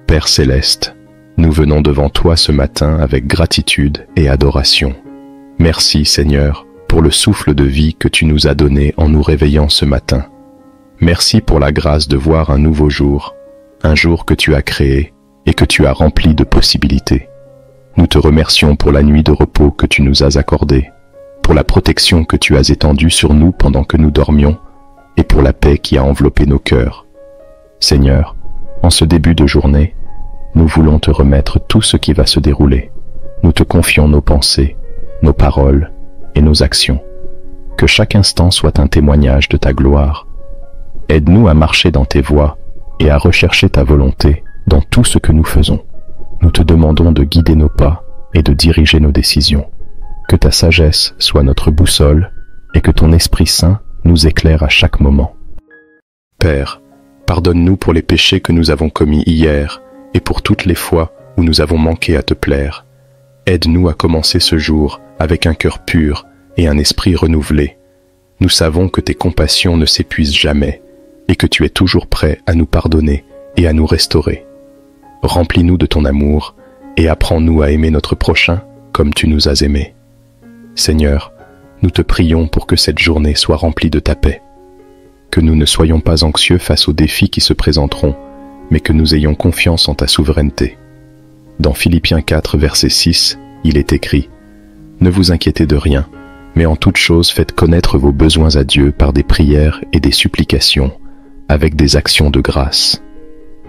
Père céleste, nous venons devant toi ce matin avec gratitude et adoration. Merci Seigneur pour le souffle de vie que tu nous as donné en nous réveillant ce matin. Merci pour la grâce de voir un nouveau jour, un jour que tu as créé et que tu as rempli de possibilités. Nous te remercions pour la nuit de repos que tu nous as accordée, pour la protection que tu as étendue sur nous pendant que nous dormions et pour la paix qui a enveloppé nos cœurs. Seigneur, en ce début de journée, nous voulons te remettre tout ce qui va se dérouler. Nous te confions nos pensées, nos paroles et nos actions. Que chaque instant soit un témoignage de ta gloire. Aide-nous à marcher dans tes voies et à rechercher ta volonté dans tout ce que nous faisons. Nous te demandons de guider nos pas et de diriger nos décisions. Que ta sagesse soit notre boussole et que ton Esprit Saint nous éclaire à chaque moment. Père, pardonne-nous pour les péchés que nous avons commis hier et pour toutes les fois où nous avons manqué à te plaire. Aide-nous à commencer ce jour avec un cœur pur et un esprit renouvelé. Nous savons que tes compassions ne s'épuisent jamais et que tu es toujours prêt à nous pardonner et à nous restaurer. Remplis-nous de ton amour et apprends-nous à aimer notre prochain comme tu nous as aimés. Seigneur, nous te prions pour que cette journée soit remplie de ta paix. Que nous ne soyons pas anxieux face aux défis qui se présenteront, mais que nous ayons confiance en ta souveraineté. Dans Philippiens 4, verset 6, il est écrit « Ne vous inquiétez de rien, mais en toute chose faites connaître vos besoins à Dieu par des prières et des supplications, avec des actions de grâce.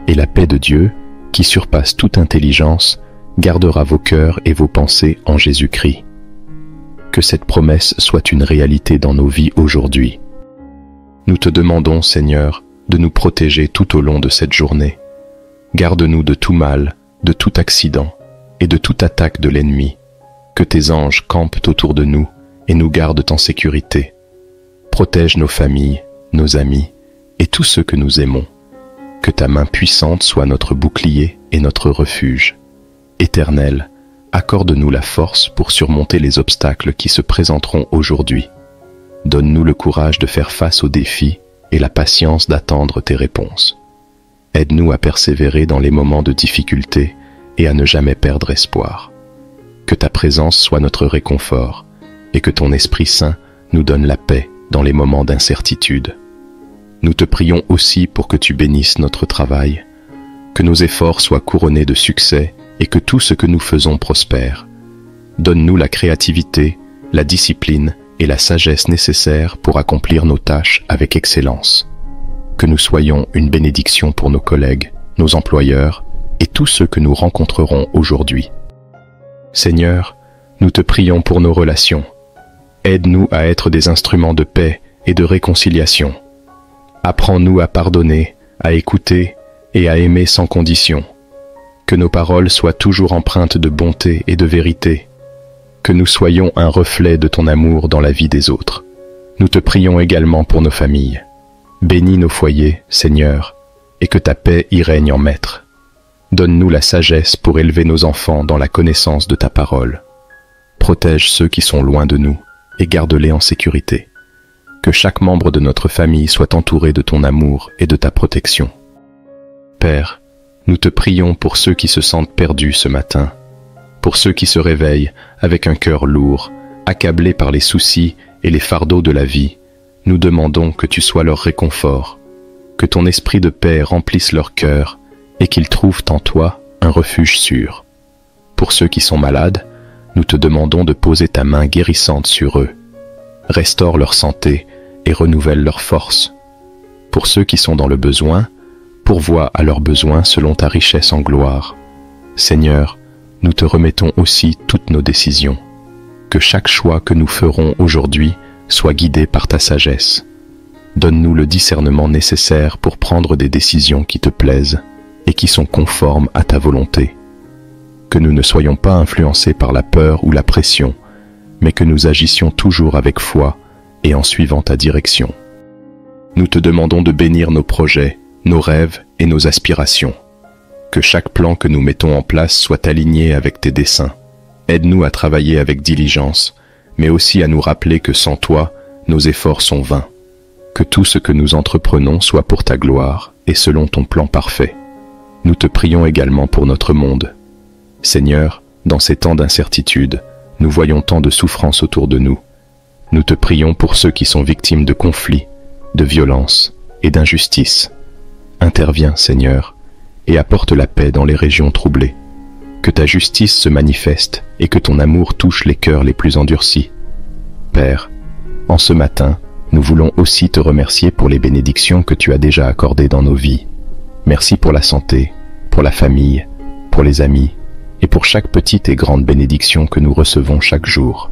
Et la paix de Dieu, qui surpasse toute intelligence, gardera vos cœurs et vos pensées en Jésus-Christ. » Que cette promesse soit une réalité dans nos vies aujourd'hui. Nous te demandons, Seigneur, de nous protéger tout au long de cette journée. Garde-nous de tout mal, de tout accident et de toute attaque de l'ennemi. Que tes anges campent autour de nous et nous gardent en sécurité. Protège nos familles, nos amis et tous ceux que nous aimons. Que ta main puissante soit notre bouclier et notre refuge. Éternel, accorde-nous la force pour surmonter les obstacles qui se présenteront aujourd'hui. Donne-nous le courage de faire face aux défis et la patience d'attendre tes réponses. Aide-nous à persévérer dans les moments de difficulté et à ne jamais perdre espoir. Que ta présence soit notre réconfort et que ton Esprit Saint nous donne la paix dans les moments d'incertitude. Nous te prions aussi pour que tu bénisses notre travail, que nos efforts soient couronnés de succès et que tout ce que nous faisons prospère. Donne-nous la créativité, la discipline et la sagesse nécessaires pour accomplir nos tâches avec excellence. Que nous soyons une bénédiction pour nos collègues, nos employeurs et tous ceux que nous rencontrerons aujourd'hui. Seigneur, nous te prions pour nos relations. Aide-nous à être des instruments de paix et de réconciliation. Apprends-nous à pardonner, à écouter et à aimer sans condition. Que nos paroles soient toujours empreintes de bonté et de vérité. Que nous soyons un reflet de ton amour dans la vie des autres. Nous te prions également pour nos familles. Bénis nos foyers, Seigneur, et que ta paix y règne en maître. Donne-nous la sagesse pour élever nos enfants dans la connaissance de ta parole. Protège ceux qui sont loin de nous et garde-les en sécurité. Que chaque membre de notre famille soit entouré de ton amour et de ta protection. Père, nous te prions pour ceux qui se sentent perdus ce matin, pour ceux qui se réveillent avec un cœur lourd, accablés par les soucis et les fardeaux de la vie. Nous demandons que tu sois leur réconfort, que ton esprit de paix remplisse leur cœur et qu'ils trouvent en toi un refuge sûr. Pour ceux qui sont malades, nous te demandons de poser ta main guérissante sur eux. Restaure leur santé et renouvelle leur force. Pour ceux qui sont dans le besoin, pourvois à leurs besoins selon ta richesse en gloire. Seigneur, nous te remettons aussi toutes nos décisions. Que chaque choix que nous ferons aujourd'hui soit guidé par ta sagesse. Donne-nous le discernement nécessaire pour prendre des décisions qui te plaisent et qui sont conformes à ta volonté. Que nous ne soyons pas influencés par la peur ou la pression, mais que nous agissions toujours avec foi et en suivant ta direction. Nous te demandons de bénir nos projets, nos rêves et nos aspirations. Que chaque plan que nous mettons en place soit aligné avec tes desseins. Aide-nous à travailler avec diligence, mais aussi à nous rappeler que sans toi, nos efforts sont vains. Que tout ce que nous entreprenons soit pour ta gloire et selon ton plan parfait. nous te prions également pour notre monde. Seigneur, dans ces temps d'incertitude, nous voyons tant de souffrances autour de nous. Nous te prions pour ceux qui sont victimes de conflits, de violences et d'injustices. Interviens, Seigneur, et apporte la paix dans les régions troublées. Que ta justice se manifeste et que ton amour touche les cœurs les plus endurcis. Père, en ce matin, nous voulons aussi te remercier pour les bénédictions que tu as déjà accordées dans nos vies. Merci pour la santé, pour la famille, pour les amis, et pour chaque petite et grande bénédiction que nous recevons chaque jour.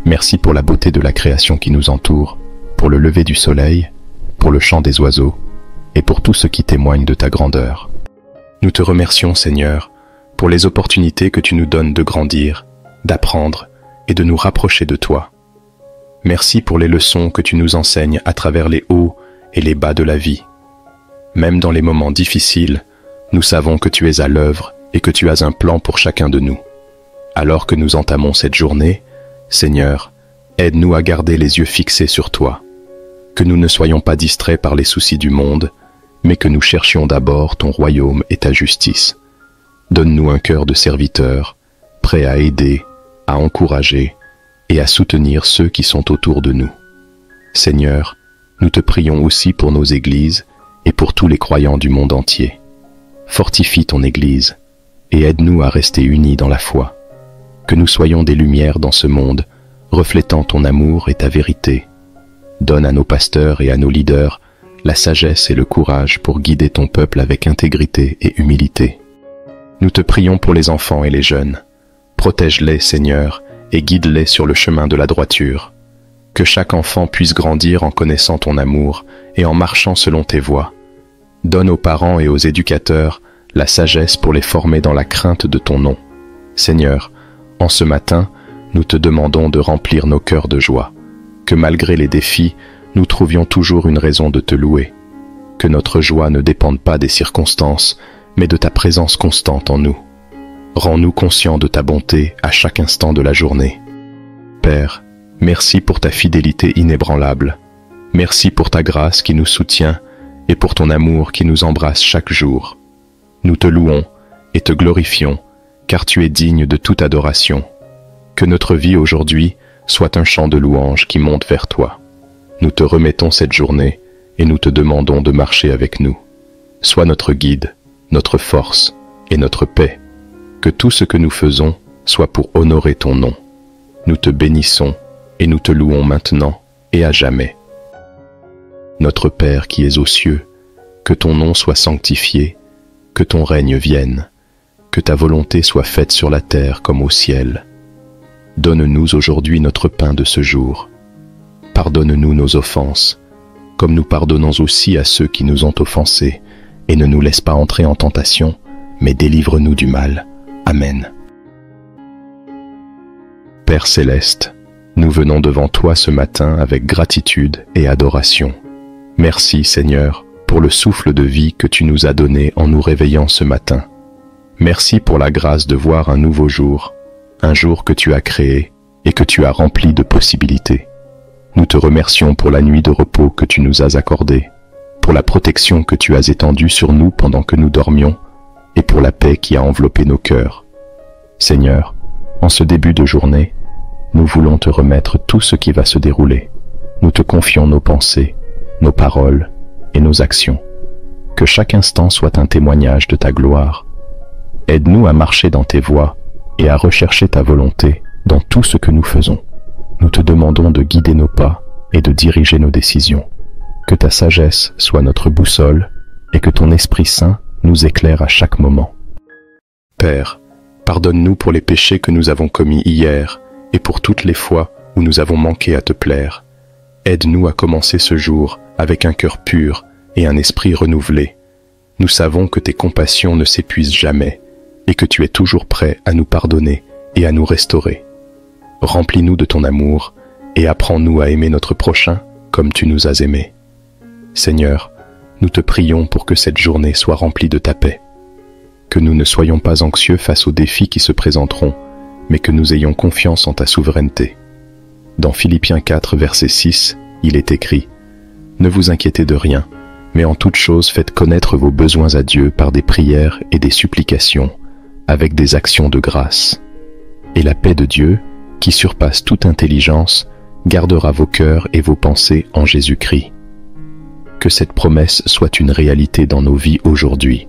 Merci pour la beauté de la création qui nous entoure, pour le lever du soleil, pour le chant des oiseaux, et pour tout ce qui témoigne de ta grandeur. Nous te remercions, Seigneur, pour les opportunités que tu nous donnes de grandir, d'apprendre et de nous rapprocher de toi. Merci pour les leçons que tu nous enseignes à travers les hauts et les bas de la vie. Même dans les moments difficiles, nous savons que tu es à l'œuvre et que tu as un plan pour chacun de nous. Alors que nous entamons cette journée, Seigneur, aide-nous à garder les yeux fixés sur toi. Que nous ne soyons pas distraits par les soucis du monde, mais que nous cherchions d'abord ton royaume et ta justice. Donne-nous un cœur de serviteur, prêt à aider, à encourager et à soutenir ceux qui sont autour de nous. Seigneur, nous te prions aussi pour nos églises et pour tous les croyants du monde entier. Fortifie ton Église et aide-nous à rester unis dans la foi. Que nous soyons des lumières dans ce monde, reflétant ton amour et ta vérité. Donne à nos pasteurs et à nos leaders la sagesse et le courage pour guider ton peuple avec intégrité et humilité. Nous te prions pour les enfants et les jeunes. Protège-les, Seigneur, et guide-les sur le chemin de la droiture. Que chaque enfant puisse grandir en connaissant ton amour et en marchant selon tes voies. Donne aux parents et aux éducateurs la sagesse pour les former dans la crainte de ton nom. Seigneur, en ce matin, nous te demandons de remplir nos cœurs de joie. Que malgré les défis, nous trouvions toujours une raison de te louer. Que notre joie ne dépende pas des circonstances, mais de ta présence constante en nous. Rends-nous conscients de ta bonté à chaque instant de la journée. Père, merci pour ta fidélité inébranlable. Merci pour ta grâce qui nous soutient et pour ton amour qui nous embrasse chaque jour. Nous te louons et te glorifions, car tu es digne de toute adoration. Que notre vie aujourd'hui soit un chant de louange qui monte vers toi. Nous te remettons cette journée et nous te demandons de marcher avec nous. Sois notre guide, notre force et notre paix. Que tout ce que nous faisons soit pour honorer ton nom. Nous te bénissons et nous te louons maintenant et à jamais. Notre Père qui es aux cieux, que ton nom soit sanctifié, que ton règne vienne, que ta volonté soit faite sur la terre comme au ciel. Donne-nous aujourd'hui notre pain de ce jour. Pardonne-nous nos offenses, comme nous pardonnons aussi à ceux qui nous ont offensés, et ne nous laisse pas entrer en tentation, mais délivre-nous du mal. Amen. Père céleste, nous venons devant toi ce matin avec gratitude et adoration. Merci Seigneur pour le souffle de vie que tu nous as donné en nous réveillant ce matin. Merci pour la grâce de voir un nouveau jour, un jour que tu as créé et que tu as rempli de possibilités. Nous te remercions pour la nuit de repos que tu nous as accordée, pour la protection que tu as étendue sur nous pendant que nous dormions, et pour la paix qui a enveloppé nos cœurs. Seigneur, en ce début de journée, nous voulons te remettre tout ce qui va se dérouler. Nous te confions nos pensées, nos paroles et nos actions. Que chaque instant soit un témoignage de ta gloire. Aide-nous à marcher dans tes voies et à rechercher ta volonté dans tout ce que nous faisons. Nous te demandons de guider nos pas et de diriger nos décisions. Que ta sagesse soit notre boussole et que ton Esprit Saint nous éclaire à chaque moment. Père, pardonne-nous pour les péchés que nous avons commis hier et pour toutes les fois où nous avons manqué à te plaire. Aide-nous à commencer ce jour avec un cœur pur et un esprit renouvelé. Nous savons que tes compassions ne s'épuisent jamais et que tu es toujours prêt à nous pardonner et à nous restaurer. Remplis-nous de ton amour et apprends-nous à aimer notre prochain comme tu nous as aimés. Seigneur, nous te prions pour que cette journée soit remplie de ta paix. Que nous ne soyons pas anxieux face aux défis qui se présenteront, mais que nous ayons confiance en ta souveraineté. Dans Philippiens 4, verset 6, il est écrit « Ne vous inquiétez de rien, mais en toute chose faites connaître vos besoins à Dieu par des prières et des supplications, avec des actions de grâce. Et la paix de Dieu, qui surpasse toute intelligence, gardera vos cœurs et vos pensées en Jésus-Christ. Que cette promesse soit une réalité dans nos vies aujourd'hui.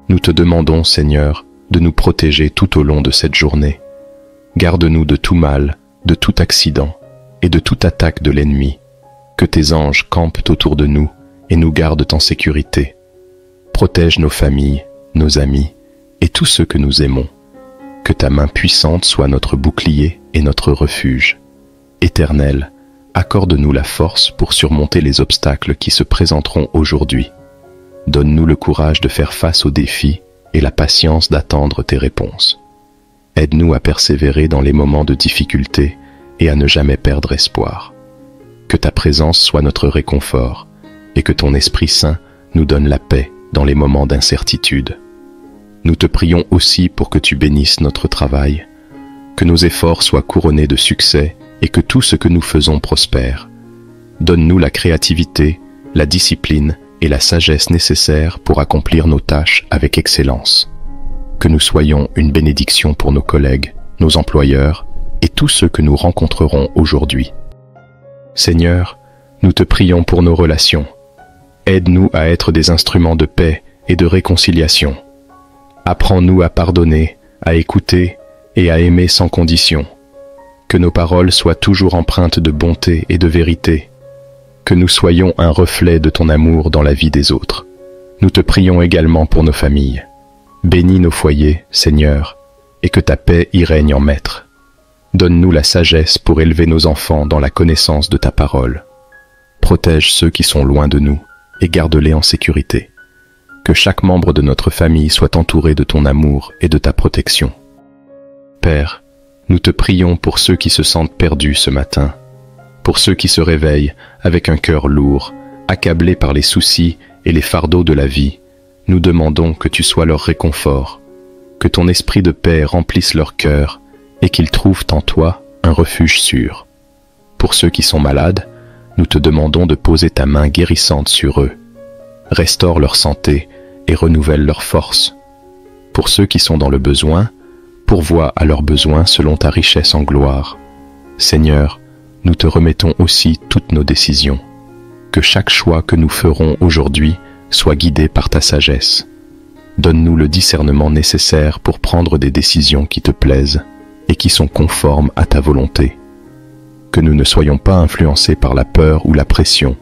Nous te demandons, Seigneur, de nous protéger tout au long de cette journée. Garde-nous de tout mal, de tout accident et de toute attaque de l'ennemi. Que tes anges campent autour de nous et nous gardent en sécurité. Protège nos familles, nos amis et tous ceux que nous aimons. Que ta main puissante soit notre bouclier et notre refuge. Éternel, accorde-nous la force pour surmonter les obstacles qui se présenteront aujourd'hui. Donne-nous le courage de faire face aux défis et la patience d'attendre tes réponses. Aide-nous à persévérer dans les moments de difficulté et à ne jamais perdre espoir. Que ta présence soit notre réconfort et que ton Esprit Saint nous donne la paix dans les moments d'incertitude. Nous te prions aussi pour que tu bénisses notre travail, que nos efforts soient couronnés de succès et que tout ce que nous faisons prospère. Donne-nous la créativité, la discipline et la sagesse nécessaires pour accomplir nos tâches avec excellence. Que nous soyons une bénédiction pour nos collègues, nos employeurs et tous ceux que nous rencontrerons aujourd'hui. Seigneur, nous te prions pour nos relations. Aide-nous à être des instruments de paix et de réconciliation. Apprends-nous à pardonner, à écouter et à aimer sans condition. Que nos paroles soient toujours empreintes de bonté et de vérité. Que nous soyons un reflet de ton amour dans la vie des autres. Nous te prions également pour nos familles. Bénis nos foyers, Seigneur, et que ta paix y règne en maître. Donne-nous la sagesse pour élever nos enfants dans la connaissance de ta parole. Protège ceux qui sont loin de nous et garde-les en sécurité. Que chaque membre de notre famille soit entouré de ton amour et de ta protection. Père, nous te prions pour ceux qui se sentent perdus ce matin, pour ceux qui se réveillent avec un cœur lourd, accablés par les soucis et les fardeaux de la vie. Nous demandons que tu sois leur réconfort, que ton esprit de paix remplisse leur cœur et qu'ils trouvent en toi un refuge sûr. Pour ceux qui sont malades, nous te demandons de poser ta main guérissante sur eux. Restaure leur santé et renouvelle leur force. Pour ceux qui sont dans le besoin, pourvois à leurs besoins selon ta richesse en gloire. Seigneur, nous te remettons aussi toutes nos décisions. Que chaque choix que nous ferons aujourd'hui soit guidé par ta sagesse. Donne-nous le discernement nécessaire pour prendre des décisions qui te plaisent et qui sont conformes à ta volonté. Que nous ne soyons pas influencés par la peur ou la pression,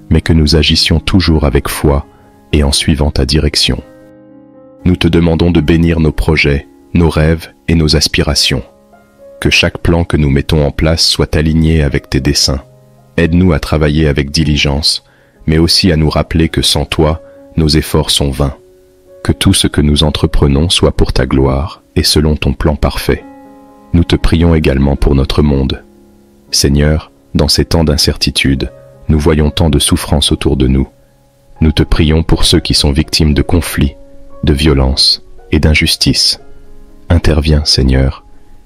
mais que nous agissions toujours avec foi et en suivant ta direction. Nous te demandons de bénir nos projets, nos rêves et nos aspirations. Que chaque plan que nous mettons en place soit aligné avec tes desseins. Aide-nous à travailler avec diligence, mais aussi à nous rappeler que sans toi, nos efforts sont vains. Que tout ce que nous entreprenons soit pour ta gloire et selon ton plan parfait. Nous te prions également pour notre monde. Seigneur, dans ces temps d'incertitude, nous voyons tant de souffrances autour de nous. Nous te prions pour ceux qui sont victimes de conflits, de violences et d'injustices. Interviens, Seigneur,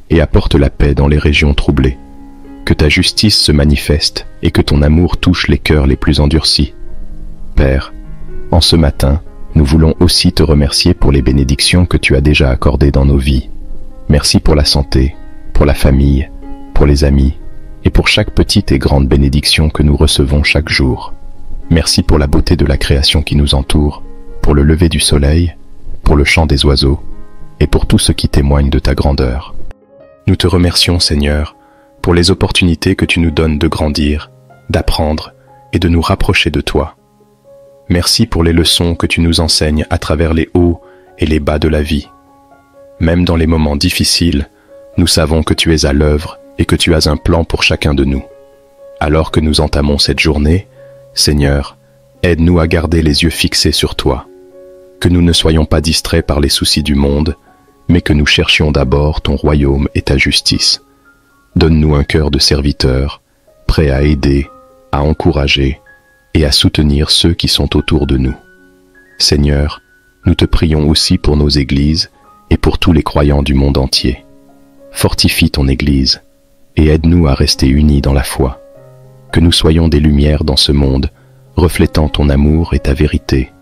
et apporte la paix dans les régions troublées. Que ta justice se manifeste et que ton amour touche les cœurs les plus endurcis. Père, en ce matin, nous voulons aussi te remercier pour les bénédictions que tu as déjà accordées dans nos vies. Merci pour la santé, pour la famille, pour les amis, et pour chaque petite et grande bénédiction que nous recevons chaque jour. Merci pour la beauté de la création qui nous entoure, pour le lever du soleil, pour le chant des oiseaux, et pour tout ce qui témoigne de ta grandeur. Nous te remercions, Seigneur, pour les opportunités que tu nous donnes de grandir, d'apprendre et de nous rapprocher de toi. Merci pour les leçons que tu nous enseignes à travers les hauts et les bas de la vie. Même dans les moments difficiles, nous savons que tu es à l'œuvre et que tu as un plan pour chacun de nous. Alors que nous entamons cette journée, Seigneur, aide-nous à garder les yeux fixés sur toi. Que nous ne soyons pas distraits par les soucis du monde, mais que nous cherchions d'abord ton royaume et ta justice. Donne-nous un cœur de serviteur, prêt à aider, à encourager et à soutenir ceux qui sont autour de nous. Seigneur, nous te prions aussi pour nos églises et pour tous les croyants du monde entier. Fortifie ton Église et aide-nous à rester unis dans la foi. Que nous soyons des lumières dans ce monde, reflétant ton amour et ta vérité.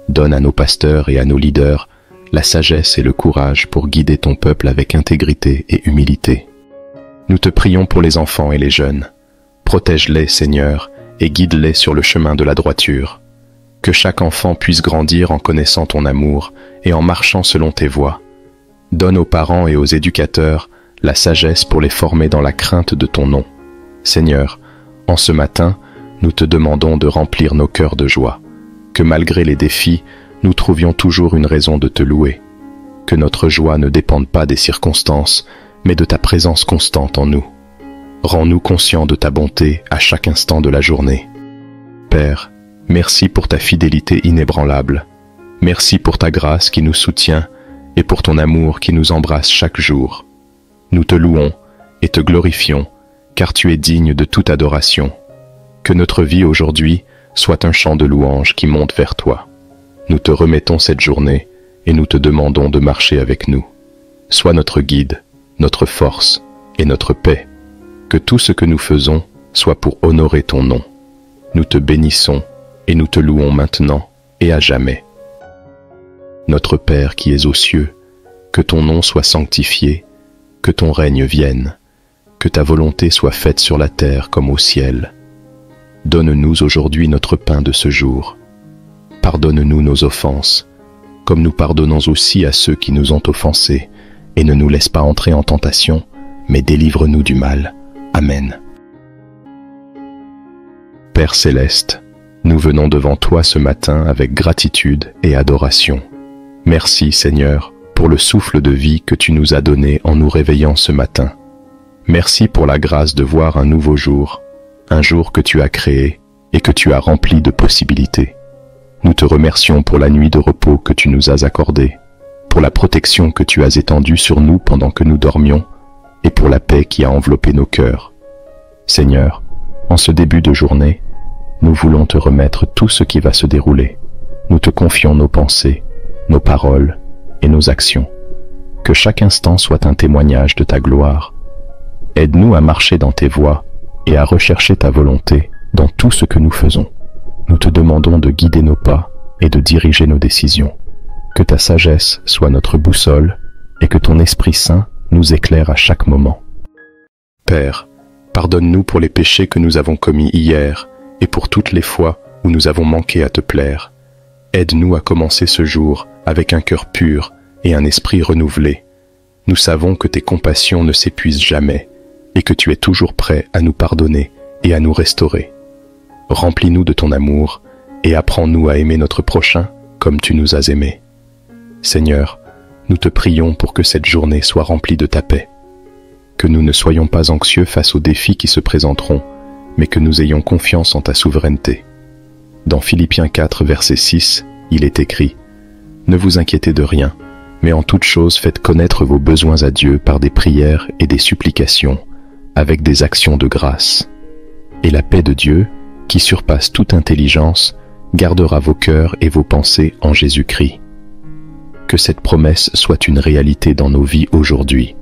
Donne à nos pasteurs et à nos leaders la sagesse et le courage pour guider ton peuple avec intégrité et humilité. Nous te prions pour les enfants et les jeunes. Protège-les, Seigneur, et guide-les sur le chemin de la droiture. Que chaque enfant puisse grandir en connaissant ton amour et en marchant selon tes voies. Donne aux parents et aux éducateurs la sagesse pour les former dans la crainte de ton nom. Seigneur, en ce matin, nous te demandons de remplir nos cœurs de joie. Que malgré les défis, nous trouvions toujours une raison de te louer. Que notre joie ne dépende pas des circonstances, mais de ta présence constante en nous. Rends-nous conscients de ta bonté à chaque instant de la journée. Père, merci pour ta fidélité inébranlable. Merci pour ta grâce qui nous soutient et pour ton amour qui nous embrasse chaque jour. Nous te louons et te glorifions, car tu es digne de toute adoration. Que notre vie aujourd'hui soit un chant de louange qui monte vers toi. Nous te remettons cette journée et nous te demandons de marcher avec nous. Sois notre guide, notre force et notre paix. Que tout ce que nous faisons soit pour honorer ton nom. Nous te bénissons et nous te louons maintenant et à jamais. Notre Père qui es aux cieux, que ton nom soit sanctifié, que ton règne vienne, que ta volonté soit faite sur la terre comme au ciel. Donne-nous aujourd'hui notre pain de ce jour. Pardonne-nous nos offenses, comme nous pardonnons aussi à ceux qui nous ont offensés, et ne nous laisse pas entrer en tentation, mais délivre-nous du mal. Amen. Père céleste, nous venons devant toi ce matin avec gratitude et adoration. Merci Seigneur pour le souffle de vie que tu nous as donné en nous réveillant ce matin. Merci pour la grâce de voir un nouveau jour, un jour que tu as créé et que tu as rempli de possibilités. Nous te remercions pour la nuit de repos que tu nous as accordée, pour la protection que tu as étendue sur nous pendant que nous dormions, et pour la paix qui a enveloppé nos cœurs. Seigneur, en ce début de journée, nous voulons te remettre tout ce qui va se dérouler. Nous te confions nos pensées, nos paroles et nos actions. Que chaque instant soit un témoignage de ta gloire. Aide-nous à marcher dans tes voies et à rechercher ta volonté dans tout ce que nous faisons. Nous te demandons de guider nos pas et de diriger nos décisions. Que ta sagesse soit notre boussole et que ton Esprit Saint nous éclaire à chaque moment. Père, pardonne-nous pour les péchés que nous avons commis hier et pour toutes les fois où nous avons manqué à te plaire. Aide-nous à commencer ce jour avec un cœur pur et un esprit renouvelé. Nous savons que tes compassions ne s'épuisent jamais et que tu es toujours prêt à nous pardonner et à nous restaurer. Remplis-nous de ton amour et apprends-nous à aimer notre prochain comme tu nous as aimés. Seigneur, nous te prions pour que cette journée soit remplie de ta paix. Que nous ne soyons pas anxieux face aux défis qui se présenteront, mais que nous ayons confiance en ta souveraineté. Dans Philippiens 4, verset 6, il est écrit « Ne vous inquiétez de rien, mais en toute chose faites connaître vos besoins à Dieu par des prières et des supplications, avec des actions de grâce. Et la paix de Dieu, qui surpasse toute intelligence, gardera vos cœurs et vos pensées en Jésus-Christ. » Que cette promesse soit une réalité dans nos vies aujourd'hui.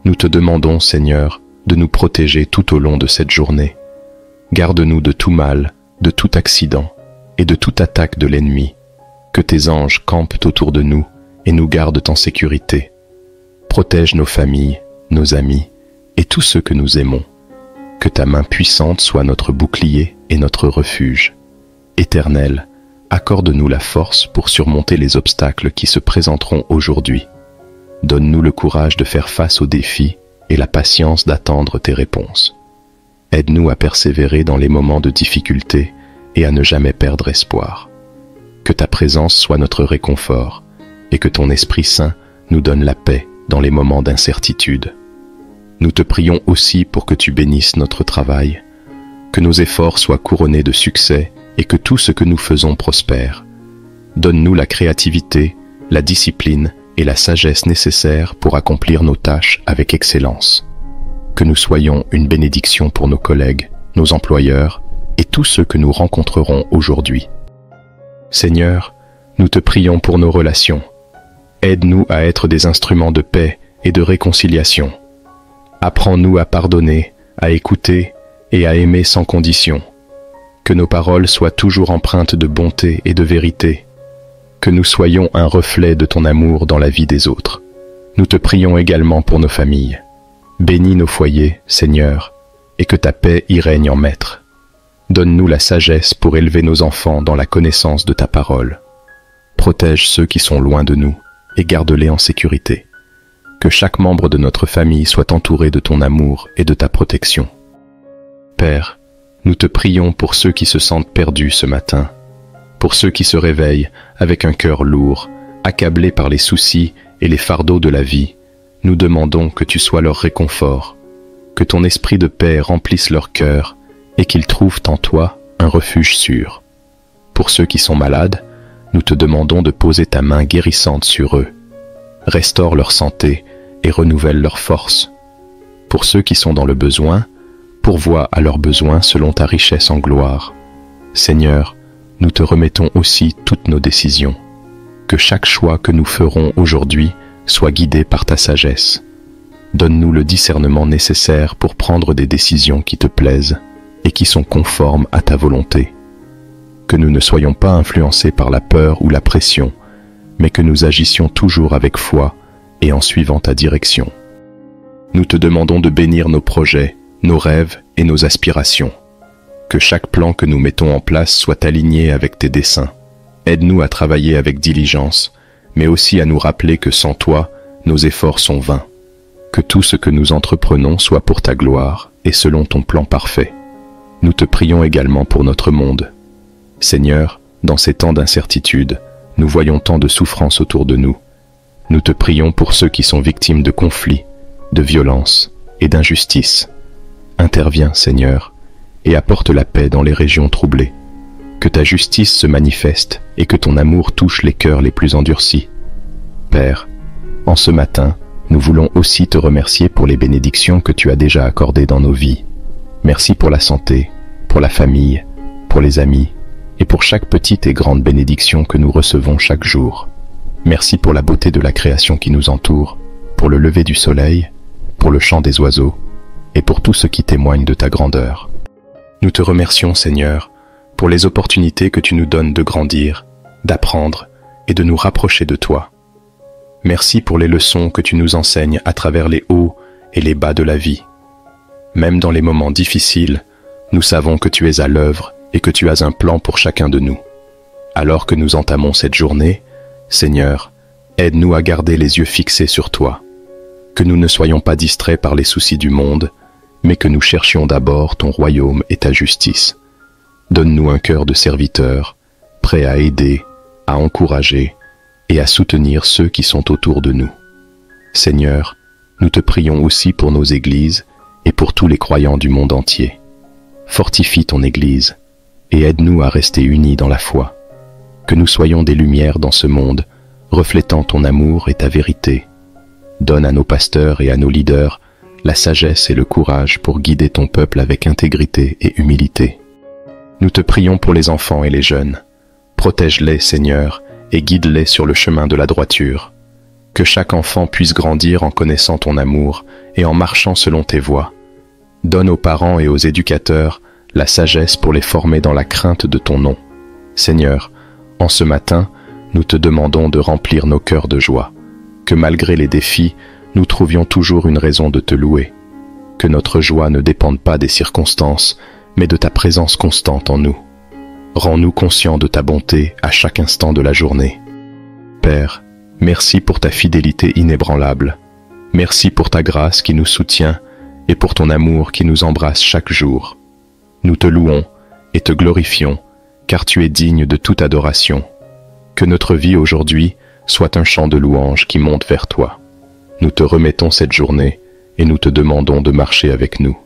Nous te demandons, Seigneur, de nous protéger tout au long de cette journée. Garde-nous de tout mal, de tout accident et de toute attaque de l'ennemi. Que tes anges campent autour de nous et nous gardent en sécurité. Protège nos familles, nos amis et tous ceux que nous aimons. Que ta main puissante soit notre bouclier et notre refuge. Éternel, accorde-nous la force pour surmonter les obstacles qui se présenteront aujourd'hui. Donne-nous le courage de faire face aux défis et la patience d'attendre tes réponses. Aide-nous à persévérer dans les moments de difficulté et à ne jamais perdre espoir. Que ta présence soit notre réconfort et que ton Esprit Saint nous donne la paix dans les moments d'incertitude. Nous te prions aussi pour que tu bénisses notre travail, que nos efforts soient couronnés de succès et que tout ce que nous faisons prospère. Donne-nous la créativité, la discipline et la sagesse nécessaires pour accomplir nos tâches avec excellence. Que nous soyons une bénédiction pour nos collègues, nos employeurs et tous ceux que nous rencontrerons aujourd'hui. Seigneur, nous te prions pour nos relations. Aide-nous à être des instruments de paix et de réconciliation. Apprends-nous à pardonner, à écouter et à aimer sans condition. Que nos paroles soient toujours empreintes de bonté et de vérité. Que nous soyons un reflet de ton amour dans la vie des autres. Nous te prions également pour nos familles. Bénis nos foyers, Seigneur, et que ta paix y règne en maître. Donne-nous la sagesse pour élever nos enfants dans la connaissance de ta parole. Protège ceux qui sont loin de nous et garde-les en sécurité. Que chaque membre de notre famille soit entouré de ton amour et de ta protection. Père, nous te prions pour ceux qui se sentent perdus ce matin, pour ceux qui se réveillent avec un cœur lourd, accablés par les soucis et les fardeaux de la vie. Nous demandons que tu sois leur réconfort, que ton esprit de paix remplisse leur cœur et qu'ils trouvent en toi un refuge sûr. Pour ceux qui sont malades, nous te demandons de poser ta main guérissante sur eux. Restaure leur santé et renouvelle leur force. Pour ceux qui sont dans le besoin, pourvois à leurs besoins selon ta richesse en gloire. Seigneur, nous te remettons aussi toutes nos décisions. Que chaque choix que nous ferons aujourd'hui soit guidé par ta sagesse. Donne-nous le discernement nécessaire pour prendre des décisions qui te plaisent et qui sont conformes à ta volonté. Que nous ne soyons pas influencés par la peur ou la pression, mais que nous agissions toujours avec foi et en suivant ta direction. Nous te demandons de bénir nos projets, nos rêves et nos aspirations. Que chaque plan que nous mettons en place soit aligné avec tes desseins. Aide-nous à travailler avec diligence, mais aussi à nous rappeler que sans toi, nos efforts sont vains. Que tout ce que nous entreprenons soit pour ta gloire et selon ton plan parfait. Nous te prions également pour notre monde. Seigneur, dans ces temps d'incertitude, nous voyons tant de souffrances autour de nous. Nous te prions pour ceux qui sont victimes de conflits, de violences et d'injustices. Interviens, Seigneur, et apporte la paix dans les régions troublées. Que ta justice se manifeste et que ton amour touche les cœurs les plus endurcis. Père, en ce matin, nous voulons aussi te remercier pour les bénédictions que tu as déjà accordées dans nos vies. Merci pour la santé, pour la famille, pour les amis, et pour chaque petite et grande bénédiction que nous recevons chaque jour. Merci pour la beauté de la création qui nous entoure, pour le lever du soleil, pour le chant des oiseaux, et pour tout ce qui témoigne de ta grandeur. Nous te remercions, Seigneur, pour les opportunités que tu nous donnes de grandir, d'apprendre et de nous rapprocher de toi. Merci pour les leçons que tu nous enseignes à travers les hauts et les bas de la vie. Même dans les moments difficiles, nous savons que tu es à l'œuvre et que tu as un plan pour chacun de nous. Alors que nous entamons cette journée, Seigneur, aide-nous à garder les yeux fixés sur toi. Que nous ne soyons pas distraits par les soucis du monde, mais que nous cherchions d'abord ton royaume et ta justice. Donne-nous un cœur de serviteur, prêt à aider, à encourager et à soutenir ceux qui sont autour de nous. Seigneur, nous te prions aussi pour nos églises et pour tous les croyants du monde entier. Fortifie ton Église et aide-nous à rester unis dans la foi. Que nous soyons des lumières dans ce monde, reflétant ton amour et ta vérité. Donne à nos pasteurs et à nos leaders la sagesse et le courage pour guider ton peuple avec intégrité et humilité. Nous te prions pour les enfants et les jeunes. Protège-les, Seigneur, et guide-les sur le chemin de la droiture. Que chaque enfant puisse grandir en connaissant ton amour et en marchant selon tes voies. Donne aux parents et aux éducateurs la sagesse pour les former dans la crainte de ton nom. Seigneur, en ce matin, nous te demandons de remplir nos cœurs de joie. Que malgré les défis, nous trouvions toujours une raison de te louer. Que notre joie ne dépende pas des circonstances, mais de ta présence constante en nous. Rends-nous conscients de ta bonté à chaque instant de la journée. Père, merci pour ta fidélité inébranlable. Merci pour ta grâce qui nous soutient et pour ton amour qui nous embrasse chaque jour. Nous te louons et te glorifions, car tu es digne de toute adoration. Que notre vie aujourd'hui soit un chant de louange qui monte vers toi. Nous te remettons cette journée et nous te demandons de marcher avec nous.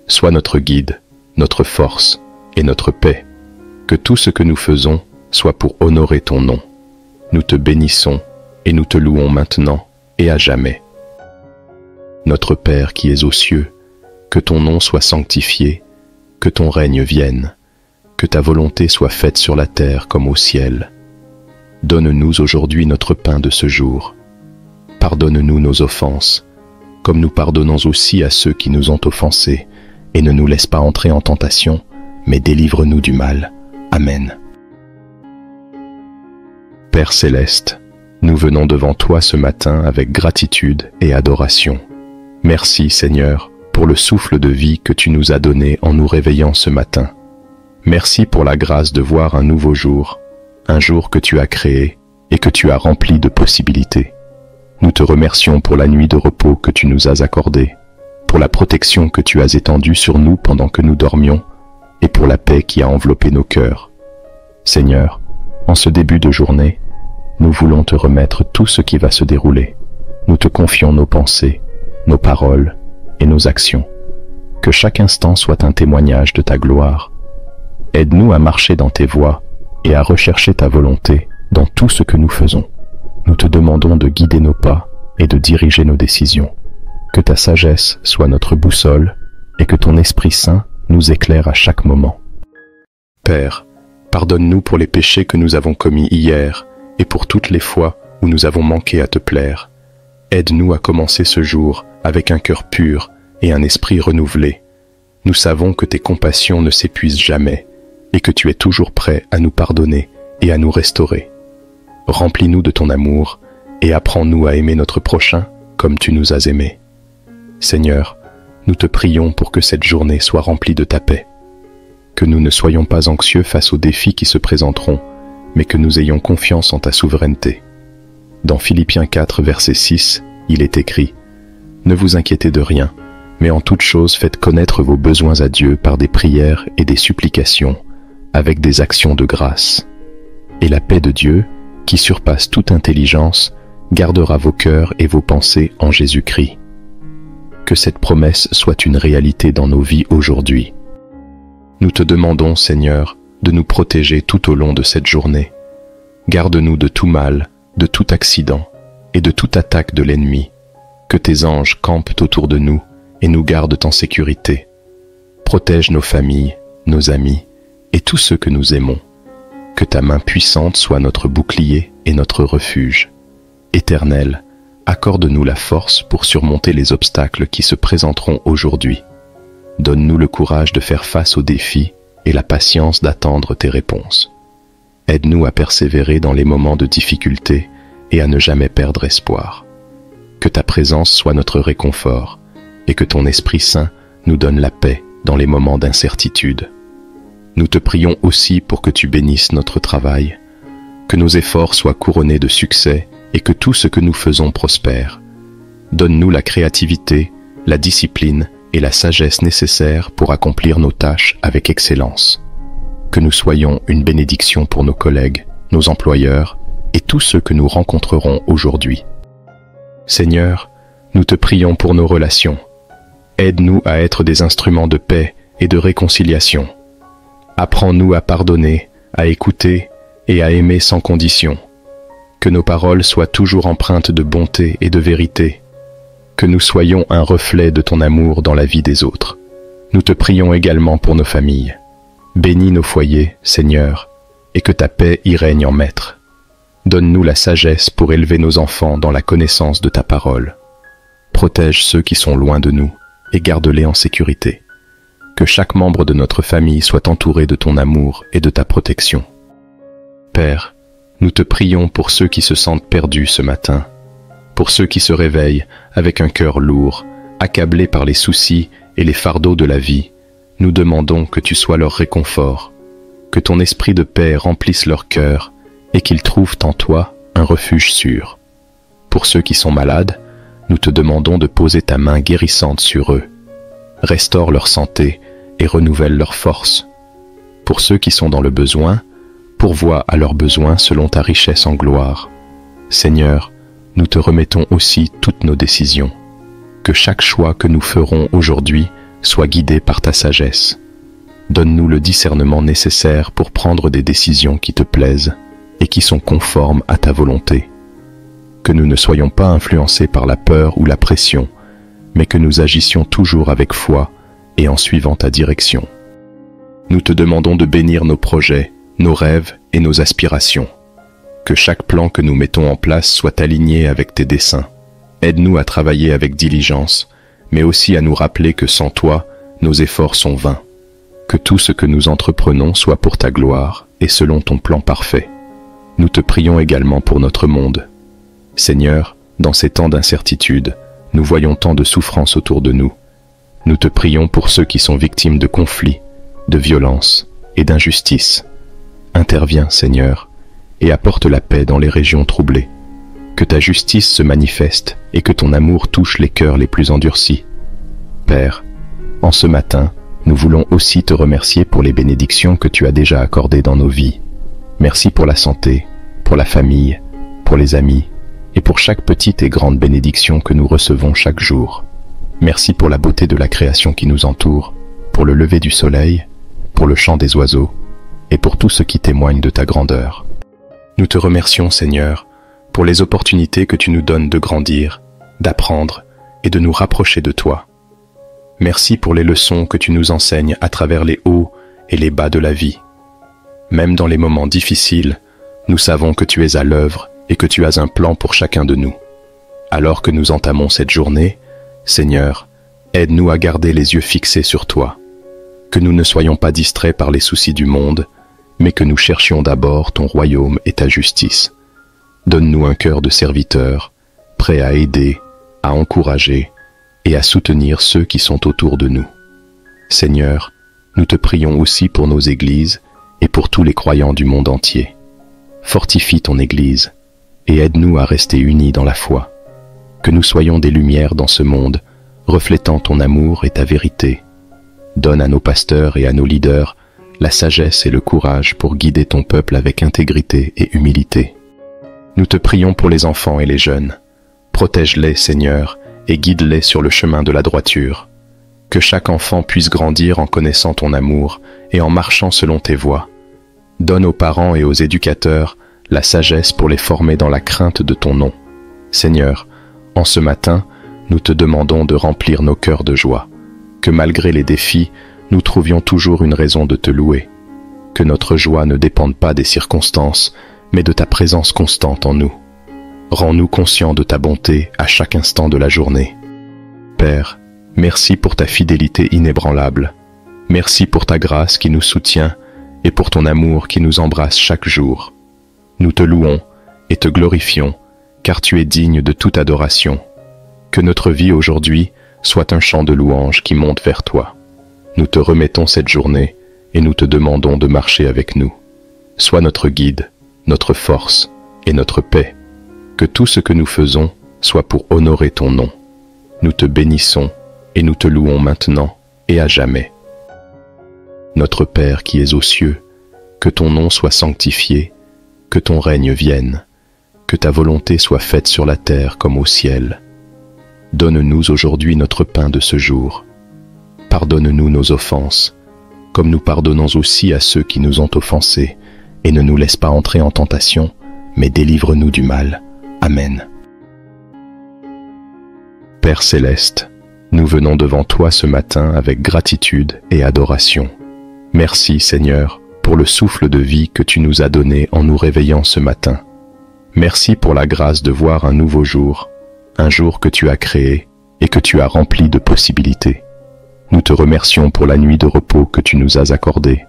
Sois notre guide, notre force et notre paix. Que tout ce que nous faisons soit pour honorer ton nom. Nous te bénissons et nous te louons maintenant et à jamais. Notre Père qui es aux cieux, que ton nom soit sanctifié, que ton règne vienne, que ta volonté soit faite sur la terre comme au ciel. Donne-nous aujourd'hui notre pain de ce jour. Pardonne-nous nos offenses, comme nous pardonnons aussi à ceux qui nous ont offensés, et ne nous laisse pas entrer en tentation, mais délivre-nous du mal. Amen. Père céleste, nous venons devant toi ce matin avec gratitude et adoration. Merci Seigneur pour le souffle de vie que tu nous as donné en nous réveillant ce matin. Merci pour la grâce de voir un nouveau jour, un jour que tu as créé et que tu as rempli de possibilités. Nous te remercions pour la nuit de repos que tu nous as accordée, pour la protection que tu as étendue sur nous pendant que nous dormions et pour la paix qui a enveloppé nos cœurs. Seigneur, en ce début de journée, nous voulons te remettre tout ce qui va se dérouler. Nous te confions nos pensées, nos paroles et nos actions. Que chaque instant soit un témoignage de ta gloire. Aide-nous à marcher dans tes voies et à rechercher ta volonté dans tout ce que nous faisons. Nous te demandons de guider nos pas et de diriger nos décisions. Que ta sagesse soit notre boussole et que ton Esprit Saint nous éclaire à chaque moment. Père, pardonne-nous pour les péchés que nous avons commis hier et pour toutes les fois où nous avons manqué à te plaire. Aide-nous à commencer ce jour avec un cœur pur et un esprit renouvelé. Nous savons que tes compassions ne s'épuisent jamais et que tu es toujours prêt à nous pardonner et à nous restaurer. Remplis-nous de ton amour et apprends-nous à aimer notre prochain comme tu nous as aimés. Seigneur, nous te prions pour que cette journée soit remplie de ta paix. Que nous ne soyons pas anxieux face aux défis qui se présenteront, mais que nous ayons confiance en ta souveraineté. Dans Philippiens 4, verset 6, il est écrit « Ne vous inquiétez de rien, mais en toute chose faites connaître vos besoins à Dieu par des prières et des supplications, avec des actions de grâce. Et la paix de Dieu, qui surpasse toute intelligence, gardera vos cœurs et vos pensées en Jésus-Christ. » Que cette promesse soit une réalité dans nos vies aujourd'hui. Nous te demandons, Seigneur, de nous protéger tout au long de cette journée. Garde-nous de tout mal, de tout accident et de toute attaque de l'ennemi. Que tes anges campent autour de nous et nous gardent en sécurité. Protège nos familles, nos amis et tous ceux que nous aimons. Que ta main puissante soit notre bouclier et notre refuge. Éternel, accorde-nous la force pour surmonter les obstacles qui se présenteront aujourd'hui. Donne-nous le courage de faire face aux défis et la patience d'attendre tes réponses. Aide-nous à persévérer dans les moments de difficulté et à ne jamais perdre espoir. Que ta présence soit notre réconfort et que ton Esprit Saint nous donne la paix dans les moments d'incertitude. Nous te prions aussi pour que tu bénisses notre travail, que nos efforts soient couronnés de succès et que tout ce que nous faisons prospère. Donne-nous la créativité, la discipline et la sagesse nécessaires pour accomplir nos tâches avec excellence. Que nous soyons une bénédiction pour nos collègues, nos employeurs et tous ceux que nous rencontrerons aujourd'hui. Seigneur, nous te prions pour nos relations. Aide-nous à être des instruments de paix et de réconciliation. Apprends-nous à pardonner, à écouter et à aimer sans condition. Que nos paroles soient toujours empreintes de bonté et de vérité. Que nous soyons un reflet de ton amour dans la vie des autres. Nous te prions également pour nos familles. Bénis nos foyers, Seigneur, et que ta paix y règne en maître. Donne-nous la sagesse pour élever nos enfants dans la connaissance de ta parole. Protège ceux qui sont loin de nous et garde-les en sécurité. Que chaque membre de notre famille soit entouré de ton amour et de ta protection. Père, nous te prions pour ceux qui se sentent perdus ce matin, pour ceux qui se réveillent avec un cœur lourd, accablés par les soucis et les fardeaux de la vie. Nous demandons que tu sois leur réconfort, que ton esprit de paix remplisse leur cœur et qu'ils trouvent en toi un refuge sûr. Pour ceux qui sont malades, nous te demandons de poser ta main guérissante sur eux. Restaure leur santé et renouvelle leur force. Pour ceux qui sont dans le besoin, pourvois à leurs besoins selon ta richesse en gloire. Seigneur, nous te remettons aussi toutes nos décisions. Que chaque choix que nous ferons aujourd'hui soit guidé par ta sagesse. Donne-nous le discernement nécessaire pour prendre des décisions qui te plaisent et qui sont conformes à ta volonté. Que nous ne soyons pas influencés par la peur ou la pression, mais que nous agissions toujours avec foi et en suivant ta direction. Nous te demandons de bénir nos projets, nos rêves et nos aspirations. Que chaque plan que nous mettons en place soit aligné avec tes desseins. Aide-nous à travailler avec diligence, mais aussi à nous rappeler que sans toi, nos efforts sont vains. Que tout ce que nous entreprenons soit pour ta gloire et selon ton plan parfait. Nous te prions également pour notre monde. Seigneur, dans ces temps d'incertitude, nous voyons tant de souffrances autour de nous. Nous te prions pour ceux qui sont victimes de conflits, de violences et d'injustices. Interviens, Seigneur, et apporte la paix dans les régions troublées. Que ta justice se manifeste et que ton amour touche les cœurs les plus endurcis. Père, en ce matin, nous voulons aussi te remercier pour les bénédictions que tu as déjà accordées dans nos vies. Merci pour la santé, pour la famille, pour les amis, et pour chaque petite et grande bénédiction que nous recevons chaque jour. Merci pour la beauté de la création qui nous entoure, pour le lever du soleil, pour le chant des oiseaux, et pour tout ce qui témoigne de ta grandeur. Nous te remercions, Seigneur, pour les opportunités que tu nous donnes de grandir, d'apprendre et de nous rapprocher de toi. Merci pour les leçons que tu nous enseignes à travers les hauts et les bas de la vie. Même dans les moments difficiles, nous savons que tu es à l'œuvre et que tu as un plan pour chacun de nous. Alors que nous entamons cette journée, Seigneur, aide-nous à garder les yeux fixés sur toi. Que nous ne soyons pas distraits par les soucis du monde, mais que nous cherchions d'abord ton royaume et ta justice. Donne-nous un cœur de serviteur, prêt à aider, à encourager et à soutenir ceux qui sont autour de nous. Seigneur, nous te prions aussi pour nos églises et pour tous les croyants du monde entier. Fortifie ton Église et aide-nous à rester unis dans la foi. Que nous soyons des lumières dans ce monde, reflétant ton amour et ta vérité. Donne à nos pasteurs et à nos leaders la sagesse et le courage pour guider ton peuple avec intégrité et humilité. Nous te prions pour les enfants et les jeunes. Protège-les, Seigneur, et guide-les sur le chemin de la droiture. Que chaque enfant puisse grandir en connaissant ton amour et en marchant selon tes voies. Donne aux parents et aux éducateurs la sagesse pour les former dans la crainte de ton nom. Seigneur, en ce matin, nous te demandons de remplir nos cœurs de joie. Que malgré les défis, nous trouvions toujours une raison de te louer. Que notre joie ne dépende pas des circonstances, mais de ta présence constante en nous. Rends-nous conscients de ta bonté à chaque instant de la journée. Père, merci pour ta fidélité inébranlable. Merci pour ta grâce qui nous soutient et pour ton amour qui nous embrasse chaque jour. Nous te louons et te glorifions, car tu es digne de toute adoration. Que notre vie aujourd'hui soit un chant de louange qui monte vers toi. Nous te remettons cette journée et nous te demandons de marcher avec nous. Sois notre guide, notre force et notre paix. Que tout ce que nous faisons soit pour honorer ton nom. Nous te bénissons et nous te louons maintenant et à jamais. Notre Père qui es aux cieux, que ton nom soit sanctifié, que ton règne vienne, que ta volonté soit faite sur la terre comme au ciel. Donne-nous aujourd'hui notre pain de ce jour. Pardonne-nous nos offenses, comme nous pardonnons aussi à ceux qui nous ont offensés, et ne nous laisse pas entrer en tentation, mais délivre-nous du mal. Amen. Père céleste, nous venons devant toi ce matin avec gratitude et adoration. Merci Seigneur pour le souffle de vie que tu nous as donné en nous réveillant ce matin. Merci pour la grâce de voir un nouveau jour, un jour que tu as créé et que tu as rempli de possibilités. Nous te remercions pour la nuit de repos que tu nous as accordée,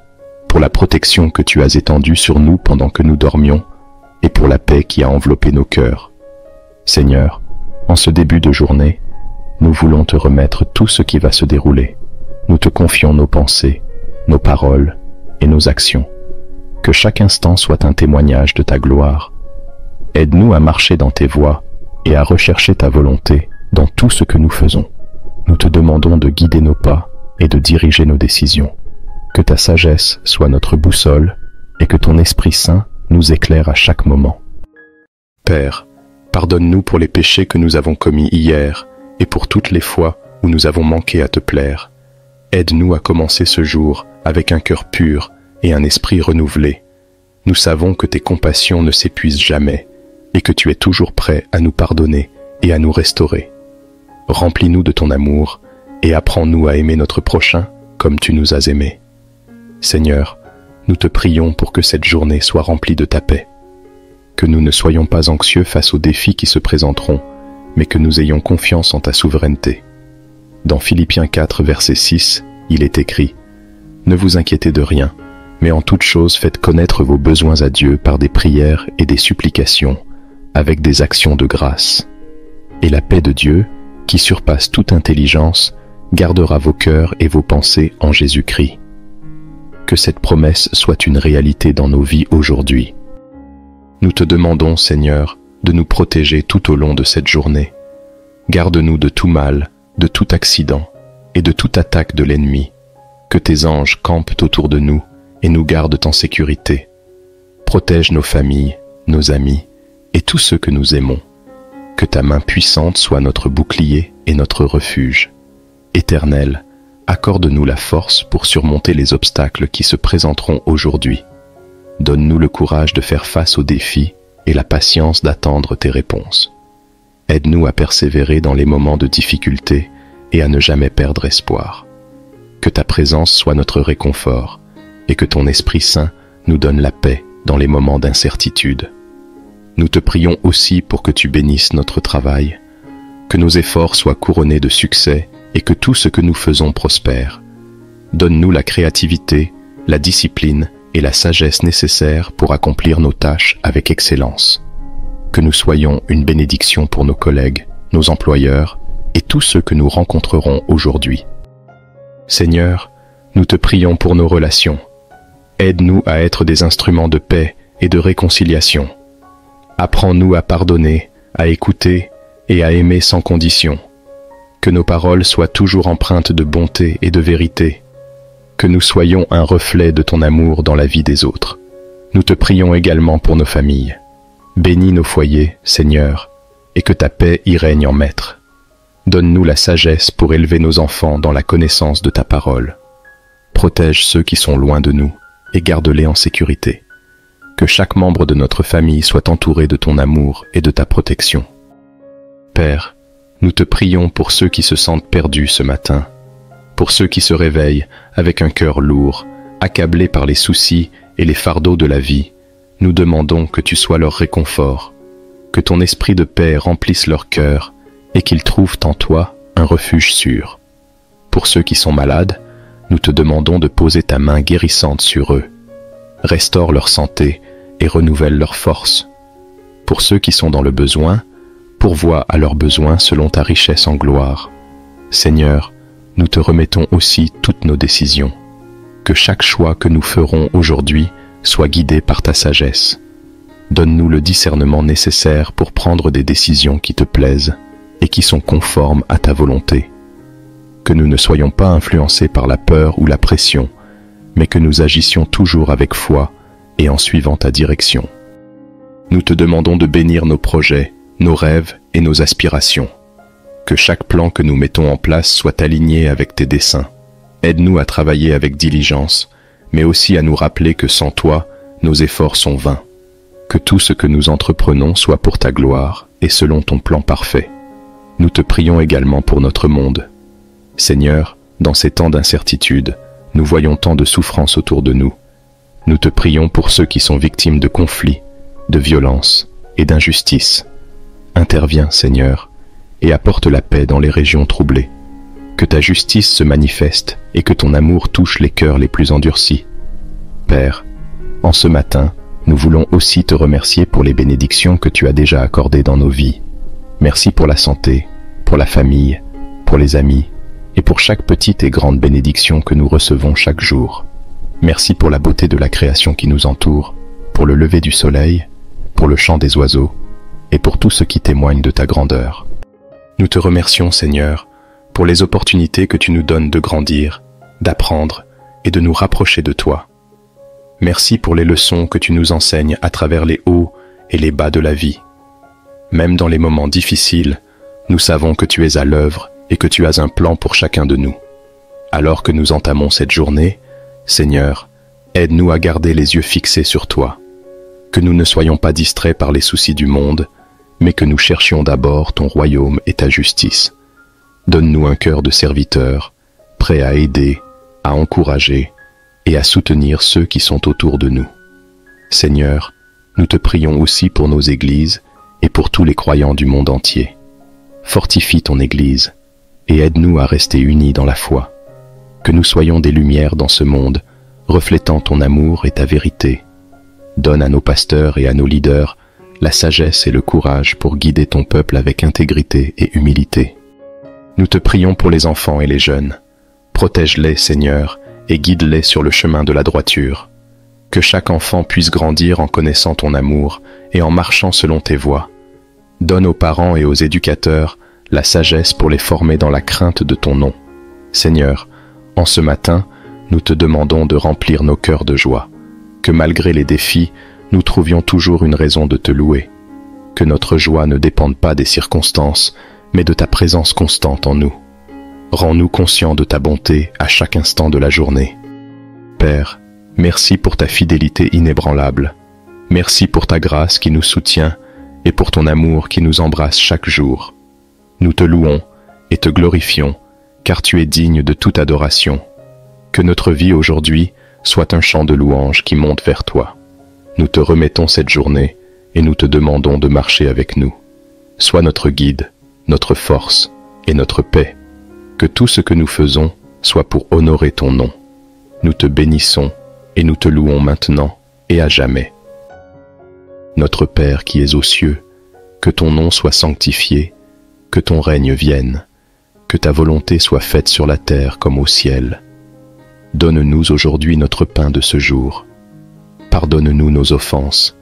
pour la protection que tu as étendue sur nous pendant que nous dormions, et pour la paix qui a enveloppé nos cœurs. Seigneur, en ce début de journée, nous voulons te remettre tout ce qui va se dérouler. Nous te confions nos pensées, nos paroles et nos actions. Que chaque instant soit un témoignage de ta gloire. Aide-nous à marcher dans tes voies et à rechercher ta volonté dans tout ce que nous faisons. Nous te demandons de guider nos pas et de diriger nos décisions. Que ta sagesse soit notre boussole et que ton Esprit Saint nous éclaire à chaque moment. Père, pardonne-nous pour les péchés que nous avons commis hier et pour toutes les fois où nous avons manqué à te plaire. Aide-nous à commencer ce jour avec un cœur pur et un esprit renouvelé. Nous savons que tes compassions ne s'épuisent jamais et que tu es toujours prêt à nous pardonner et à nous restaurer. Remplis-nous de ton amour et apprends-nous à aimer notre prochain comme tu nous as aimés. Seigneur, nous te prions pour que cette journée soit remplie de ta paix. Que nous ne soyons pas anxieux face aux défis qui se présenteront, mais que nous ayons confiance en ta souveraineté. Dans Philippiens 4, verset 6, il est écrit « ne vous inquiétez de rien, mais en toute chose faites connaître vos besoins à Dieu par des prières et des supplications, avec des actions de grâce. Et la paix de Dieu, qui surpasse toute intelligence, gardera vos cœurs et vos pensées en Jésus-Christ. Que cette promesse soit une réalité dans nos vies aujourd'hui. Nous te demandons, Seigneur, de nous protéger tout au long de cette journée. Garde-nous de tout mal, de tout accident et de toute attaque de l'ennemi. Que tes anges campent autour de nous et nous gardent en sécurité. Protège nos familles, nos amis et tous ceux que nous aimons. Que ta main puissante soit notre bouclier et notre refuge. Éternel, accorde-nous la force pour surmonter les obstacles qui se présenteront aujourd'hui. Donne-nous le courage de faire face aux défis et la patience d'attendre tes réponses. Aide-nous à persévérer dans les moments de difficulté et à ne jamais perdre espoir. Que ta présence soit notre réconfort et que ton Esprit Saint nous donne la paix dans les moments d'incertitude. Nous te prions aussi pour que tu bénisses notre travail, que nos efforts soient couronnés de succès et que tout ce que nous faisons prospère. Donne-nous la créativité, la discipline et la sagesse nécessaires pour accomplir nos tâches avec excellence. Que nous soyons une bénédiction pour nos collègues, nos employeurs et tous ceux que nous rencontrerons aujourd'hui. Seigneur, nous te prions pour nos relations. Aide-nous à être des instruments de paix et de réconciliation. Apprends-nous à pardonner, à écouter et à aimer sans condition. Que nos paroles soient toujours empreintes de bonté et de vérité. Que nous soyons un reflet de ton amour dans la vie des autres. Nous te prions également pour nos familles. Bénis nos foyers, Seigneur, et que ta paix y règne en maître. Donne-nous la sagesse pour élever nos enfants dans la connaissance de ta parole. Protège ceux qui sont loin de nous et garde-les en sécurité. Que chaque membre de notre famille soit entouré de ton amour et de ta protection. Père, nous te prions pour ceux qui se sentent perdus ce matin, pour ceux qui se réveillent avec un cœur lourd, accablés par les soucis et les fardeaux de la vie. Nous demandons que tu sois leur réconfort, que ton esprit de paix remplisse leur cœur et qu'ils trouvent en toi un refuge sûr. Pour ceux qui sont malades, nous te demandons de poser ta main guérissante sur eux. Restaure leur santé et renouvelle leur force. Pour ceux qui sont dans le besoin, pourvois à leurs besoins selon ta richesse en gloire. Seigneur, nous te remettons aussi toutes nos décisions. Que chaque choix que nous ferons aujourd'hui soit guidé par ta sagesse. Donne-nous le discernement nécessaire pour prendre des décisions qui te plaisent et qui sont conformes à ta volonté. Que nous ne soyons pas influencés par la peur ou la pression, mais que nous agissions toujours avec foi et en suivant ta direction. Nous te demandons de bénir nos projets, nos rêves et nos aspirations. Que chaque plan que nous mettons en place soit aligné avec tes desseins. Aide-nous à travailler avec diligence, mais aussi à nous rappeler que sans toi, nos efforts sont vains. Que tout ce que nous entreprenons soit pour ta gloire et selon ton plan parfait. Nous te prions également pour notre monde. Seigneur, dans ces temps d'incertitude, nous voyons tant de souffrances autour de nous. Nous te prions pour ceux qui sont victimes de conflits, de violences et d'injustices. Interviens, Seigneur, et apporte la paix dans les régions troublées. Que ta justice se manifeste et que ton amour touche les cœurs les plus endurcis. Père, en ce matin, nous voulons aussi te remercier pour les bénédictions que tu as déjà accordées dans nos vies. Merci pour la santé, pour la famille, pour les amis et pour chaque petite et grande bénédiction que nous recevons chaque jour. Merci pour la beauté de la création qui nous entoure, pour le lever du soleil, pour le chant des oiseaux et pour tout ce qui témoigne de ta grandeur. Nous te remercions, Seigneur, pour les opportunités que tu nous donnes de grandir, d'apprendre et de nous rapprocher de toi. Merci pour les leçons que tu nous enseignes à travers les hauts et les bas de la vie. Même dans les moments difficiles, nous savons que tu es à l'œuvre et que tu as un plan pour chacun de nous. Alors que nous entamons cette journée, Seigneur, aide-nous à garder les yeux fixés sur toi. Que nous ne soyons pas distraits par les soucis du monde, mais que nous cherchions d'abord ton royaume et ta justice. Donne-nous un cœur de serviteur, prêt à aider, à encourager et à soutenir ceux qui sont autour de nous. Seigneur, nous te prions aussi pour nos églises et pour tous les croyants du monde entier. Fortifie ton Église et aide-nous à rester unis dans la foi. que nous soyons des lumières dans ce monde, reflétant ton amour et ta vérité. Donne à nos pasteurs et à nos leaders la sagesse et le courage pour guider ton peuple avec intégrité et humilité. Nous te prions pour les enfants et les jeunes. Protège-les, Seigneur, et guide-les sur le chemin de la droiture. Que chaque enfant puisse grandir en connaissant ton amour et en marchant selon tes voies. Donne aux parents et aux éducateurs la sagesse pour les former dans la crainte de ton nom. Seigneur, en ce matin, nous te demandons de remplir nos cœurs de joie. Que malgré les défis, nous trouvions toujours une raison de te louer. Que notre joie ne dépende pas des circonstances, mais de ta présence constante en nous. Rends-nous conscients de ta bonté à chaque instant de la journée. Père, merci pour ta fidélité inébranlable. Merci pour ta grâce qui nous soutient et pour ton amour qui nous embrasse chaque jour. Nous te louons et te glorifions, car tu es digne de toute adoration. Que notre vie aujourd'hui soit un chant de louange qui monte vers toi. Nous te remettons cette journée et nous te demandons de marcher avec nous. Sois notre guide, notre force et notre paix. Que tout ce que nous faisons soit pour honorer ton nom. Nous te bénissons et nous te louons maintenant et à jamais. Notre Père qui es aux cieux, que ton nom soit sanctifié, que ton règne vienne, que ta volonté soit faite sur la terre comme au ciel. Donne-nous aujourd'hui notre pain de ce jour. Pardonne-nous nos offenses,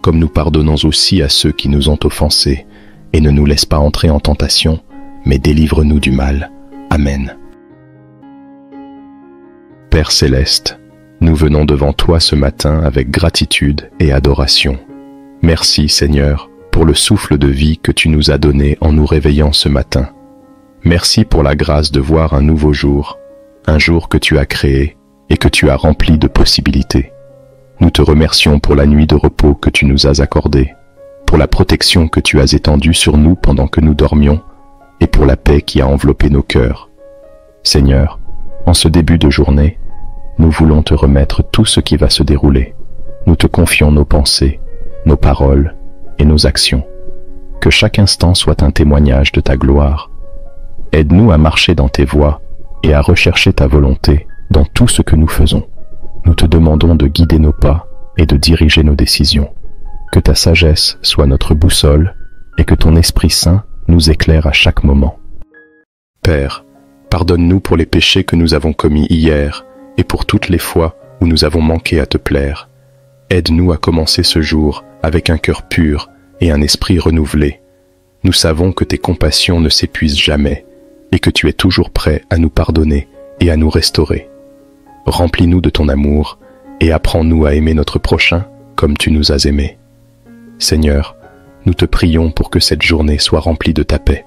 comme nous pardonnons aussi à ceux qui nous ont offensés, et ne nous laisse pas entrer en tentation, mais délivre-nous du mal. Amen. Père céleste, nous venons devant toi ce matin avec gratitude et adoration. Merci Seigneur pour le souffle de vie que tu nous as donné en nous réveillant ce matin. Merci pour la grâce de voir un nouveau jour, un jour que tu as créé et que tu as rempli de possibilités. Nous te remercions pour la nuit de repos que tu nous as accordée, pour la protection que tu as étendue sur nous pendant que nous dormions, et pour la paix qui a enveloppé nos cœurs. Seigneur, en ce début de journée, nous voulons te remettre tout ce qui va se dérouler. Nous te confions nos pensées, nos paroles et nos actions. Que chaque instant soit un témoignage de ta gloire. Aide-nous à marcher dans tes voies et à rechercher ta volonté dans tout ce que nous faisons. Nous te demandons de guider nos pas et de diriger nos décisions. Que ta sagesse soit notre boussole et que ton Esprit Saint nous éclaire à chaque moment. Père, pardonne-nous pour les péchés que nous avons commis hier et pour toutes les fois où nous avons manqué à te plaire. Aide-nous à commencer ce jour avec un cœur pur et un esprit renouvelé. Nous savons que tes compassions ne s'épuisent jamais et que tu es toujours prêt à nous pardonner et à nous restaurer. Remplis-nous de ton amour et apprends-nous à aimer notre prochain comme tu nous as aimés. Seigneur, nous te prions pour que cette journée soit remplie de ta paix.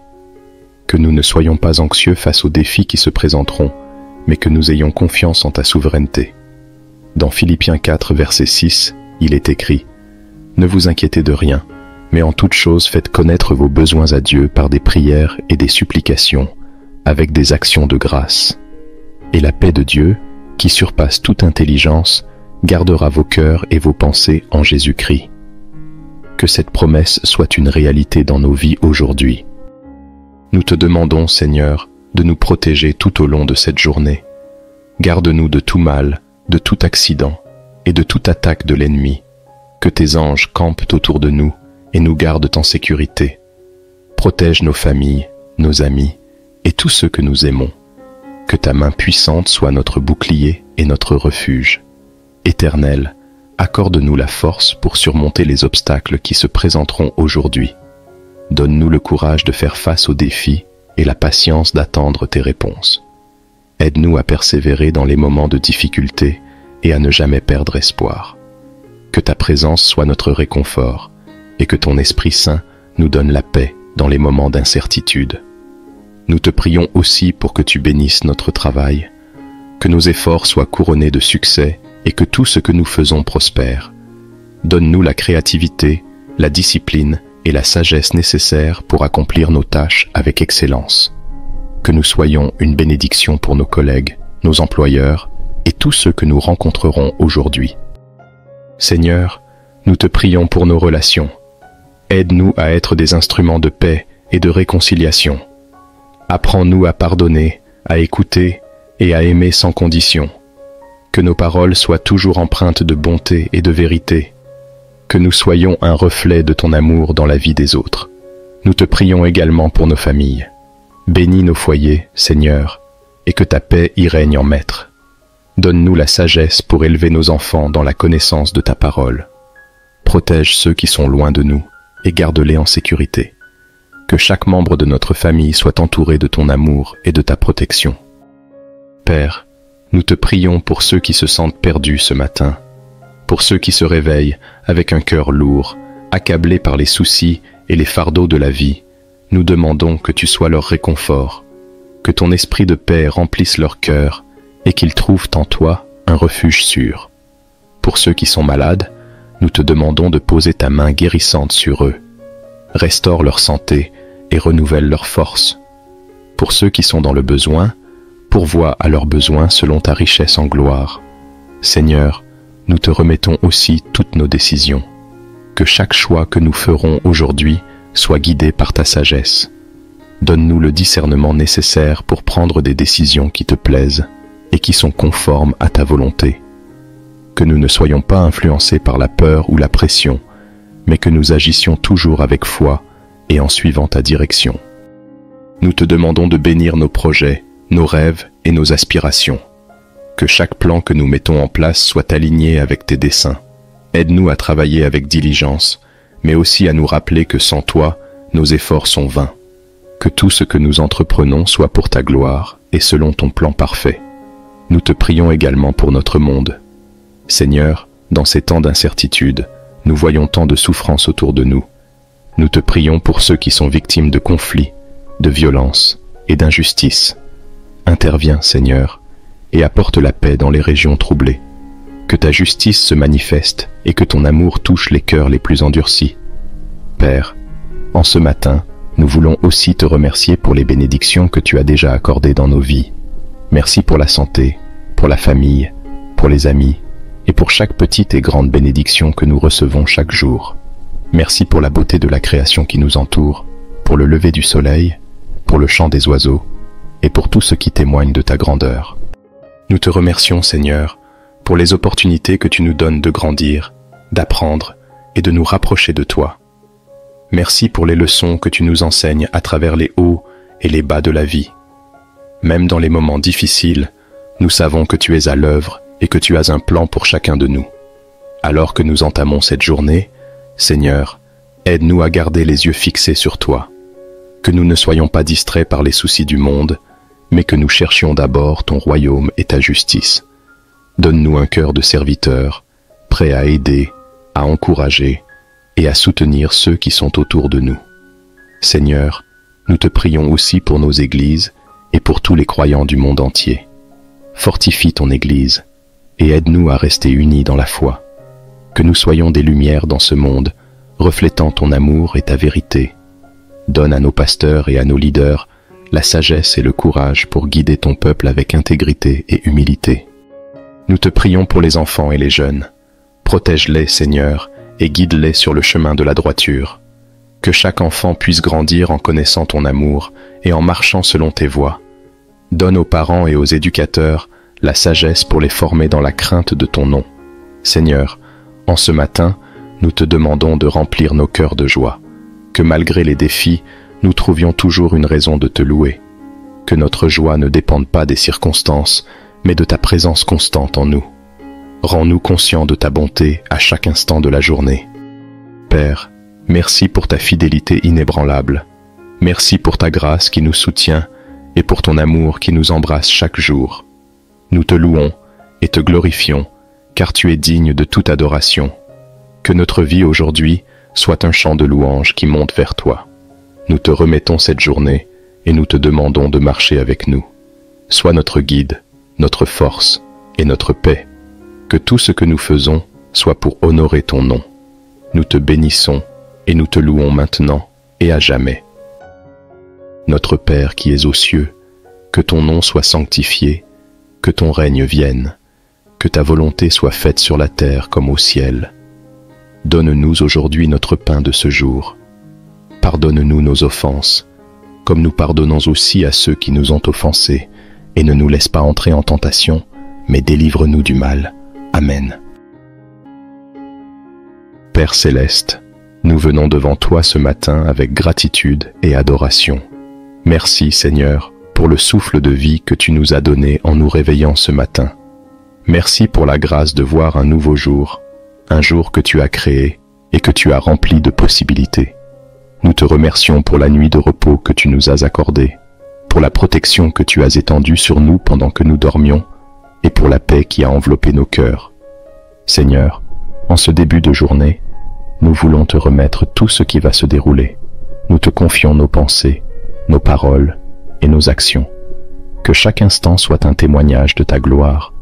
Que nous ne soyons pas anxieux face aux défis qui se présenteront, mais que nous ayons confiance en ta souveraineté. Dans Philippiens 4, verset 6, il est écrit « Ne vous inquiétez de rien, mais en toute chose faites connaître vos besoins à Dieu par des prières et des supplications, avec des actions de grâce. Et la paix de Dieu, qui surpasse toute intelligence, gardera vos cœurs et vos pensées en Jésus-Christ. » Que cette promesse soit une réalité dans nos vies aujourd'hui. Nous te demandons, Seigneur, de nous protéger tout au long de cette journée. Garde-nous de tout mal, de tout accident et de toute attaque de l'ennemi. Que tes anges campent autour de nous et nous gardent en sécurité. Protège nos familles, nos amis et tous ceux que nous aimons. Que ta main puissante soit notre bouclier et notre refuge. Éternel, accorde-nous la force pour surmonter les obstacles qui se présenteront aujourd'hui. Donne-nous le courage de faire face aux défis et la patience d'attendre tes réponses. Aide-nous à persévérer dans les moments de difficulté et à ne jamais perdre espoir. Que ta présence soit notre réconfort et que ton Esprit Saint nous donne la paix dans les moments d'incertitude. Nous te prions aussi pour que tu bénisses notre travail, que nos efforts soient couronnés de succès et que tout ce que nous faisons prospère. Donne-nous la créativité, la discipline et la sagesse nécessaires pour accomplir nos tâches avec excellence. Que nous soyons une bénédiction pour nos collègues, nos employeurs et tous ceux que nous rencontrerons aujourd'hui. Seigneur, nous te prions pour nos relations. Aide-nous à être des instruments de paix et de réconciliation. Apprends-nous à pardonner, à écouter et à aimer sans condition. Que nos paroles soient toujours empreintes de bonté et de vérité. Que nous soyons un reflet de ton amour dans la vie des autres. Nous te prions également pour nos familles. Bénis nos foyers, Seigneur, et que ta paix y règne en maître. Donne-nous la sagesse pour élever nos enfants dans la connaissance de ta parole. Protège ceux qui sont loin de nous et garde-les en sécurité. Que chaque membre de notre famille soit entouré de ton amour et de ta protection. Père, nous te prions pour ceux qui se sentent perdus ce matin, pour ceux qui se réveillent avec un cœur lourd, accablés par les soucis et les fardeaux de la vie. Nous demandons que tu sois leur réconfort, que ton esprit de paix remplisse leur cœur et qu'ils trouvent en toi un refuge sûr. Pour ceux qui sont malades, nous te demandons de poser ta main guérissante sur eux. Restaure leur santé et renouvelle leur force. Pour ceux qui sont dans le besoin, pourvois à leurs besoins selon ta richesse en gloire. Seigneur, nous te remettons aussi toutes nos décisions. Que chaque choix que nous ferons aujourd'hui soit guidé par ta sagesse. Donne-nous le discernement nécessaire pour prendre des décisions qui te plaisent et qui sont conformes à ta volonté. Que nous ne soyons pas influencés par la peur ou la pression, mais que nous agissions toujours avec foi et en suivant ta direction. Nous te demandons de bénir nos projets, nos rêves et nos aspirations. Que chaque plan que nous mettons en place soit aligné avec tes desseins. Aide-nous à travailler avec diligence, mais aussi à nous rappeler que sans toi, nos efforts sont vains. Que tout ce que nous entreprenons soit pour ta gloire et selon ton plan parfait. Nous te prions également pour notre monde. Seigneur, dans ces temps d'incertitude, nous voyons tant de souffrances autour de nous. Nous te prions pour ceux qui sont victimes de conflits, de violences et d'injustices. Interviens, Seigneur, et apporte la paix dans les régions troublées. Que ta justice se manifeste et que ton amour touche les cœurs les plus endurcis. Père, en ce matin, nous voulons aussi te remercier pour les bénédictions que tu as déjà accordées dans nos vies. Merci pour la santé, pour la famille, pour les amis et pour chaque petite et grande bénédiction que nous recevons chaque jour. Merci pour la beauté de la création qui nous entoure, pour le lever du soleil, pour le chant des oiseaux et pour tout ce qui témoigne de ta grandeur. Nous te remercions, Seigneur, pour les opportunités que tu nous donnes de grandir, d'apprendre et de nous rapprocher de toi. Merci pour les leçons que tu nous enseignes à travers les hauts et les bas de la vie. Même dans les moments difficiles, nous savons que tu es à l'œuvre et que tu as un plan pour chacun de nous. Alors que nous entamons cette journée, Seigneur, aide-nous à garder les yeux fixés sur toi. Que nous ne soyons pas distraits par les soucis du monde, mais que nous cherchions d'abord ton royaume et ta justice. Donne-nous un cœur de serviteur, prêt à aider, à encourager et à soutenir ceux qui sont autour de nous. Seigneur, nous te prions aussi pour nos églises et pour tous les croyants du monde entier. Fortifie ton Église et aide-nous à rester unis dans la foi. Que nous soyons des lumières dans ce monde, reflétant ton amour et ta vérité. Donne à nos pasteurs et à nos leaders la sagesse et le courage pour guider ton peuple avec intégrité et humilité. Nous te prions pour les enfants et les jeunes. Protège-les, Seigneur, et guide-les sur le chemin de la droiture. Que chaque enfant puisse grandir en connaissant ton amour et en marchant selon tes voies. Donne aux parents et aux éducateurs la sagesse pour les former dans la crainte de ton nom. Seigneur, en ce matin, nous te demandons de remplir nos cœurs de joie. Que malgré les défis, nous trouvions toujours une raison de te louer. Que notre joie ne dépende pas des circonstances, mais de ta présence constante en nous. Rends-nous conscients de ta bonté à chaque instant de la journée. Père, merci pour ta fidélité inébranlable. Merci pour ta grâce qui nous soutient et pour ton amour qui nous embrasse chaque jour. Nous te louons et te glorifions, car tu es digne de toute adoration. Que notre vie aujourd'hui soit un chant de louange qui monte vers toi. Nous te remettons cette journée et nous te demandons de marcher avec nous. Sois notre guide, notre force et notre paix. Que tout ce que nous faisons soit pour honorer ton nom. Nous te bénissons et nous te louons maintenant et à jamais. Notre Père qui es aux cieux, que ton nom soit sanctifié, que ton règne vienne, que ta volonté soit faite sur la terre comme au ciel. Donne-nous aujourd'hui notre pain de ce jour. Pardonne-nous nos offenses, comme nous pardonnons aussi à ceux qui nous ont offensés, et ne nous laisse pas entrer en tentation, mais délivre-nous du mal. Amen. Père céleste, nous venons devant toi ce matin avec gratitude et adoration. Merci Seigneur pour le souffle de vie que tu nous as donné en nous réveillant ce matin. Merci pour la grâce de voir un nouveau jour, un jour que tu as créé et que tu as rempli de possibilités. Nous te remercions pour la nuit de repos que tu nous as accordée, pour la protection que tu as étendue sur nous pendant que nous dormions et pour la paix qui a enveloppé nos cœurs. Seigneur, en ce début de journée, nous voulons te remettre tout ce qui va se dérouler. Nous te confions nos pensées, nos paroles et nos actions. Que chaque instant soit un témoignage de ta gloire.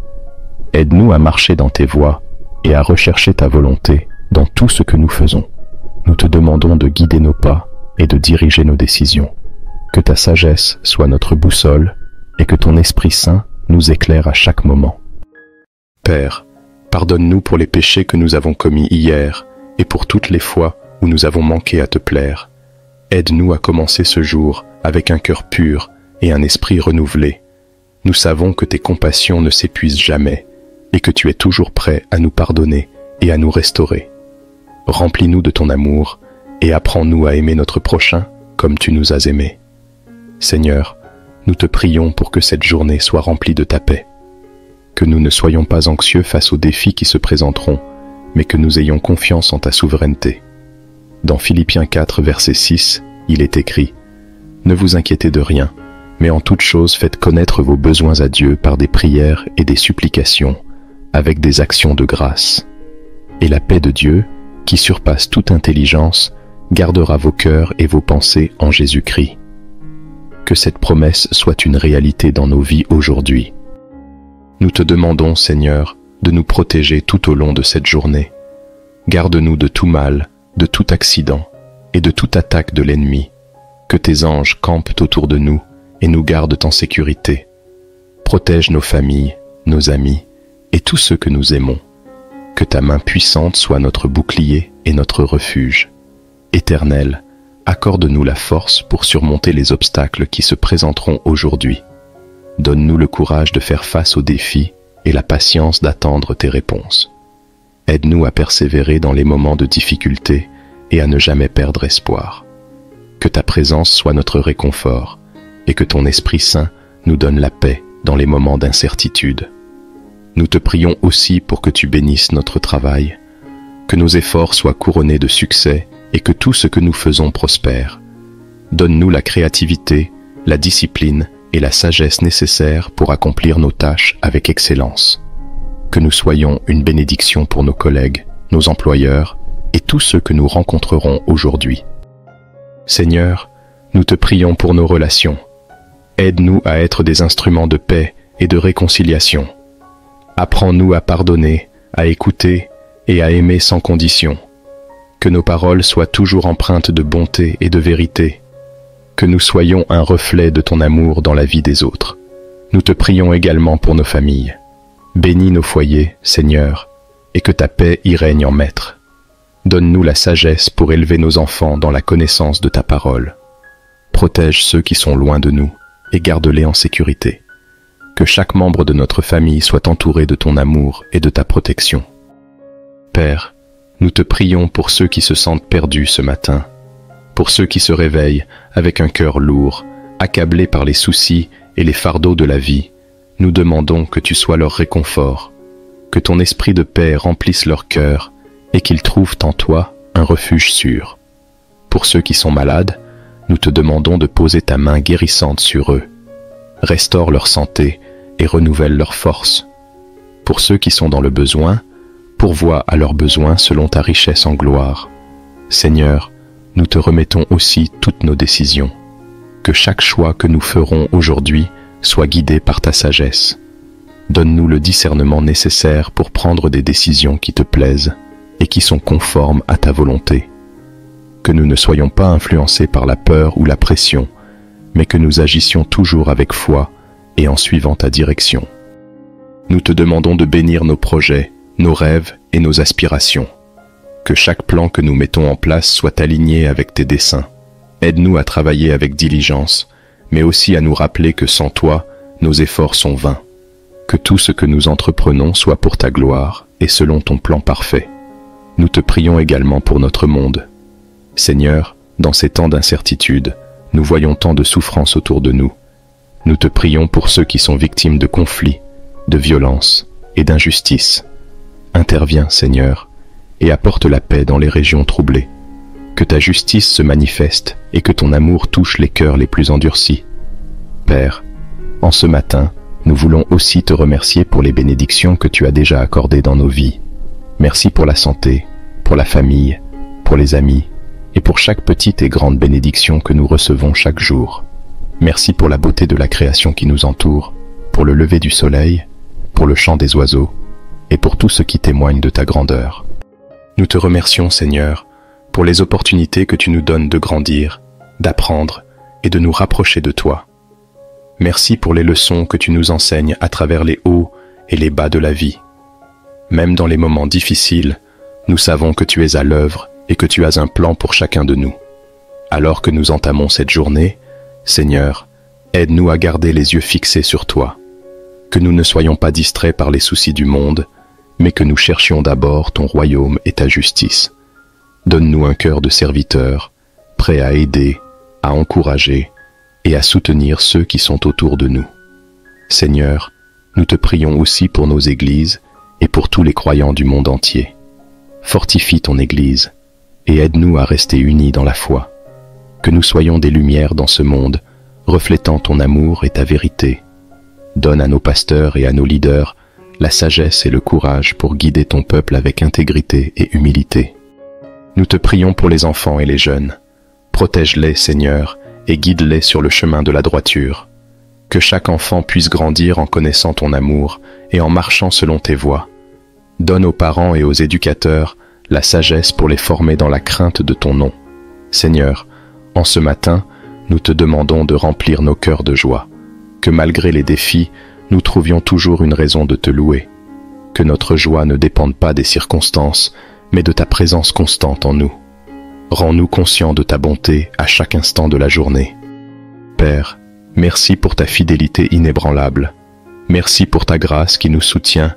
Aide-nous à marcher dans tes voies et à rechercher ta volonté dans tout ce que nous faisons. Nous te demandons de guider nos pas et de diriger nos décisions. Que ta sagesse soit notre boussole et que ton Esprit Saint nous éclaire à chaque moment. Père, pardonne-nous pour les péchés que nous avons commis hier et pour toutes les fois où nous avons manqué à te plaire. Aide-nous à commencer ce jour avec un cœur pur et un esprit renouvelé. Nous savons que tes compassions ne s'épuisent jamais et que tu es toujours prêt à nous pardonner et à nous restaurer. Remplis-nous de ton amour et apprends-nous à aimer notre prochain comme tu nous as aimés. Seigneur, nous te prions pour que cette journée soit remplie de ta paix. Que nous ne soyons pas anxieux face aux défis qui se présenteront, mais que nous ayons confiance en ta souveraineté. Dans Philippiens 4, verset 6, il est écrit « Ne vous inquiétez de rien, mais en toute chose faites connaître vos besoins à Dieu par des prières et des supplications, avec des actions de grâce. Et la paix de Dieu, qui surpasse toute intelligence, gardera vos cœurs et vos pensées en Jésus-Christ. » Que cette promesse soit une réalité dans nos vies aujourd'hui. Nous te demandons, Seigneur, de nous protéger tout au long de cette journée. Garde-nous de tout mal, de tout accident et de toute attaque de l'ennemi. Que tes anges campent autour de nous et nous gardent en sécurité. Protège nos familles, nos amis et tous ceux que nous aimons. Que ta main puissante soit notre bouclier et notre refuge. Éternel, accorde-nous la force pour surmonter les obstacles qui se présenteront aujourd'hui. Donne-nous le courage de faire face aux défis et la patience d'attendre tes réponses. Aide-nous à persévérer dans les moments de difficulté et à ne jamais perdre espoir. Que ta présence soit notre réconfort et que ton Esprit Saint nous donne la paix dans les moments d'incertitude. Nous te prions aussi pour que tu bénisses notre travail, que nos efforts soient couronnés de succès et que tout ce que nous faisons prospère. Donne-nous la créativité, la discipline et la sagesse nécessaires pour accomplir nos tâches avec excellence. Que nous soyons une bénédiction pour nos collègues, nos employeurs et tous ceux que nous rencontrerons aujourd'hui. Seigneur, nous te prions pour nos relations. Aide-nous à être des instruments de paix et de réconciliation. Apprends-nous à pardonner, à écouter et à aimer sans condition. Que nos paroles soient toujours empreintes de bonté et de vérité. Que nous soyons un reflet de ton amour dans la vie des autres. Nous te prions également pour nos familles. Bénis nos foyers, Seigneur, et que ta paix y règne en maître. Donne-nous la sagesse pour élever nos enfants dans la connaissance de ta parole. Protège ceux qui sont loin de nous et garde-les en sécurité. Que chaque membre de notre famille soit entouré de ton amour et de ta protection. Père, nous te prions pour ceux qui se sentent perdus ce matin, pour ceux qui se réveillent avec un cœur lourd, accablés par les soucis et les fardeaux de la vie. Nous demandons que tu sois leur réconfort, que ton esprit de paix remplisse leur cœur et qu'ils trouvent en toi un refuge sûr. Pour ceux qui sont malades, nous te demandons de poser ta main guérissante sur eux. Restaure leur santé et renouvelle leur force. Pour ceux qui sont dans le besoin, pourvois à leurs besoins selon ta richesse en gloire. Seigneur, nous te remettons aussi toutes nos décisions. Que chaque choix que nous ferons aujourd'hui soit guidé par ta sagesse. Donne-nous le discernement nécessaire pour prendre des décisions qui te plaisent et qui sont conformes à ta volonté. Que nous ne soyons pas influencés par la peur ou la pression, mais que nous agissions toujours avec foi et en suivant ta direction. Nous te demandons de bénir nos projets, nos rêves et nos aspirations. Que chaque plan que nous mettons en place soit aligné avec tes desseins. Aide-nous à travailler avec diligence, mais aussi à nous rappeler que sans toi, nos efforts sont vains. Que tout ce que nous entreprenons soit pour ta gloire et selon ton plan parfait. Nous te prions également pour notre monde. Seigneur, dans ces temps d'incertitude, nous voyons tant de souffrances autour de nous. Nous te prions pour ceux qui sont victimes de conflits, de violences et d'injustices. Interviens, Seigneur, et apporte la paix dans les régions troublées. Que ta justice se manifeste et que ton amour touche les cœurs les plus endurcis. Père, en ce matin, nous voulons aussi te remercier pour les bénédictions que tu as déjà accordées dans nos vies. Merci pour la santé, pour la famille, pour les amis, et pour chaque petite et grande bénédiction que nous recevons chaque jour. Merci pour la beauté de la création qui nous entoure, pour le lever du soleil, pour le chant des oiseaux, et pour tout ce qui témoigne de ta grandeur. Nous te remercions, Seigneur, pour les opportunités que tu nous donnes de grandir, d'apprendre et de nous rapprocher de toi. Merci pour les leçons que tu nous enseignes à travers les hauts et les bas de la vie. Même dans les moments difficiles, nous savons que tu es à l'œuvre et que tu as un plan pour chacun de nous. Alors que nous entamons cette journée, Seigneur, aide-nous à garder les yeux fixés sur toi. Que nous ne soyons pas distraits par les soucis du monde, mais que nous cherchions d'abord ton royaume et ta justice. Donne-nous un cœur de serviteur, prêt à aider, à encourager et à soutenir ceux qui sont autour de nous. Seigneur, nous te prions aussi pour nos églises et pour tous les croyants du monde entier. Fortifie ton Église et aide-nous à rester unis dans la foi. Que nous soyons des lumières dans ce monde, reflétant ton amour et ta vérité. Donne à nos pasteurs et à nos leaders la sagesse et le courage pour guider ton peuple avec intégrité et humilité. Nous te prions pour les enfants et les jeunes. Protège-les, Seigneur, et guide-les sur le chemin de la droiture. Que chaque enfant puisse grandir en connaissant ton amour et en marchant selon tes voies. Donne aux parents et aux éducateurs la sagesse pour les former dans la crainte de ton nom. Seigneur, en ce matin, nous te demandons de remplir nos cœurs de joie. Que malgré les défis, nous trouvions toujours une raison de te louer. Que notre joie ne dépende pas des circonstances, mais de ta présence constante en nous. Rends-nous conscients de ta bonté à chaque instant de la journée. Père, merci pour ta fidélité inébranlable. Merci pour ta grâce qui nous soutient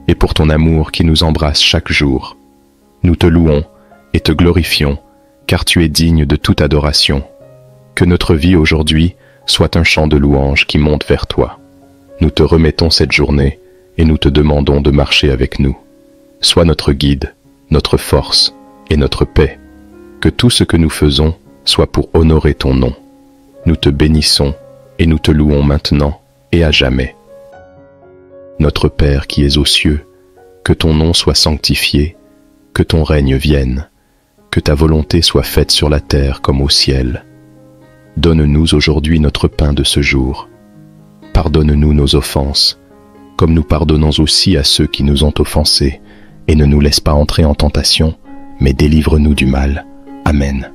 et pour ton amour qui nous embrasse chaque jour. Nous te louons et te glorifions, car tu es digne de toute adoration. Que notre vie aujourd'hui soit un chant de louange qui monte vers toi. Nous te remettons cette journée et nous te demandons de marcher avec nous. Sois notre guide, notre force et notre paix. Que tout ce que nous faisons soit pour honorer ton nom. Nous te bénissons et nous te louons maintenant et à jamais. Notre Père qui es aux cieux, que ton nom soit sanctifié, que ton règne vienne, que ta volonté soit faite sur la terre comme au ciel. Donne-nous aujourd'hui notre pain de ce jour. Pardonne-nous nos offenses, comme nous pardonnons aussi à ceux qui nous ont offensés, et ne nous laisse pas entrer en tentation, mais délivre-nous du mal. Amen.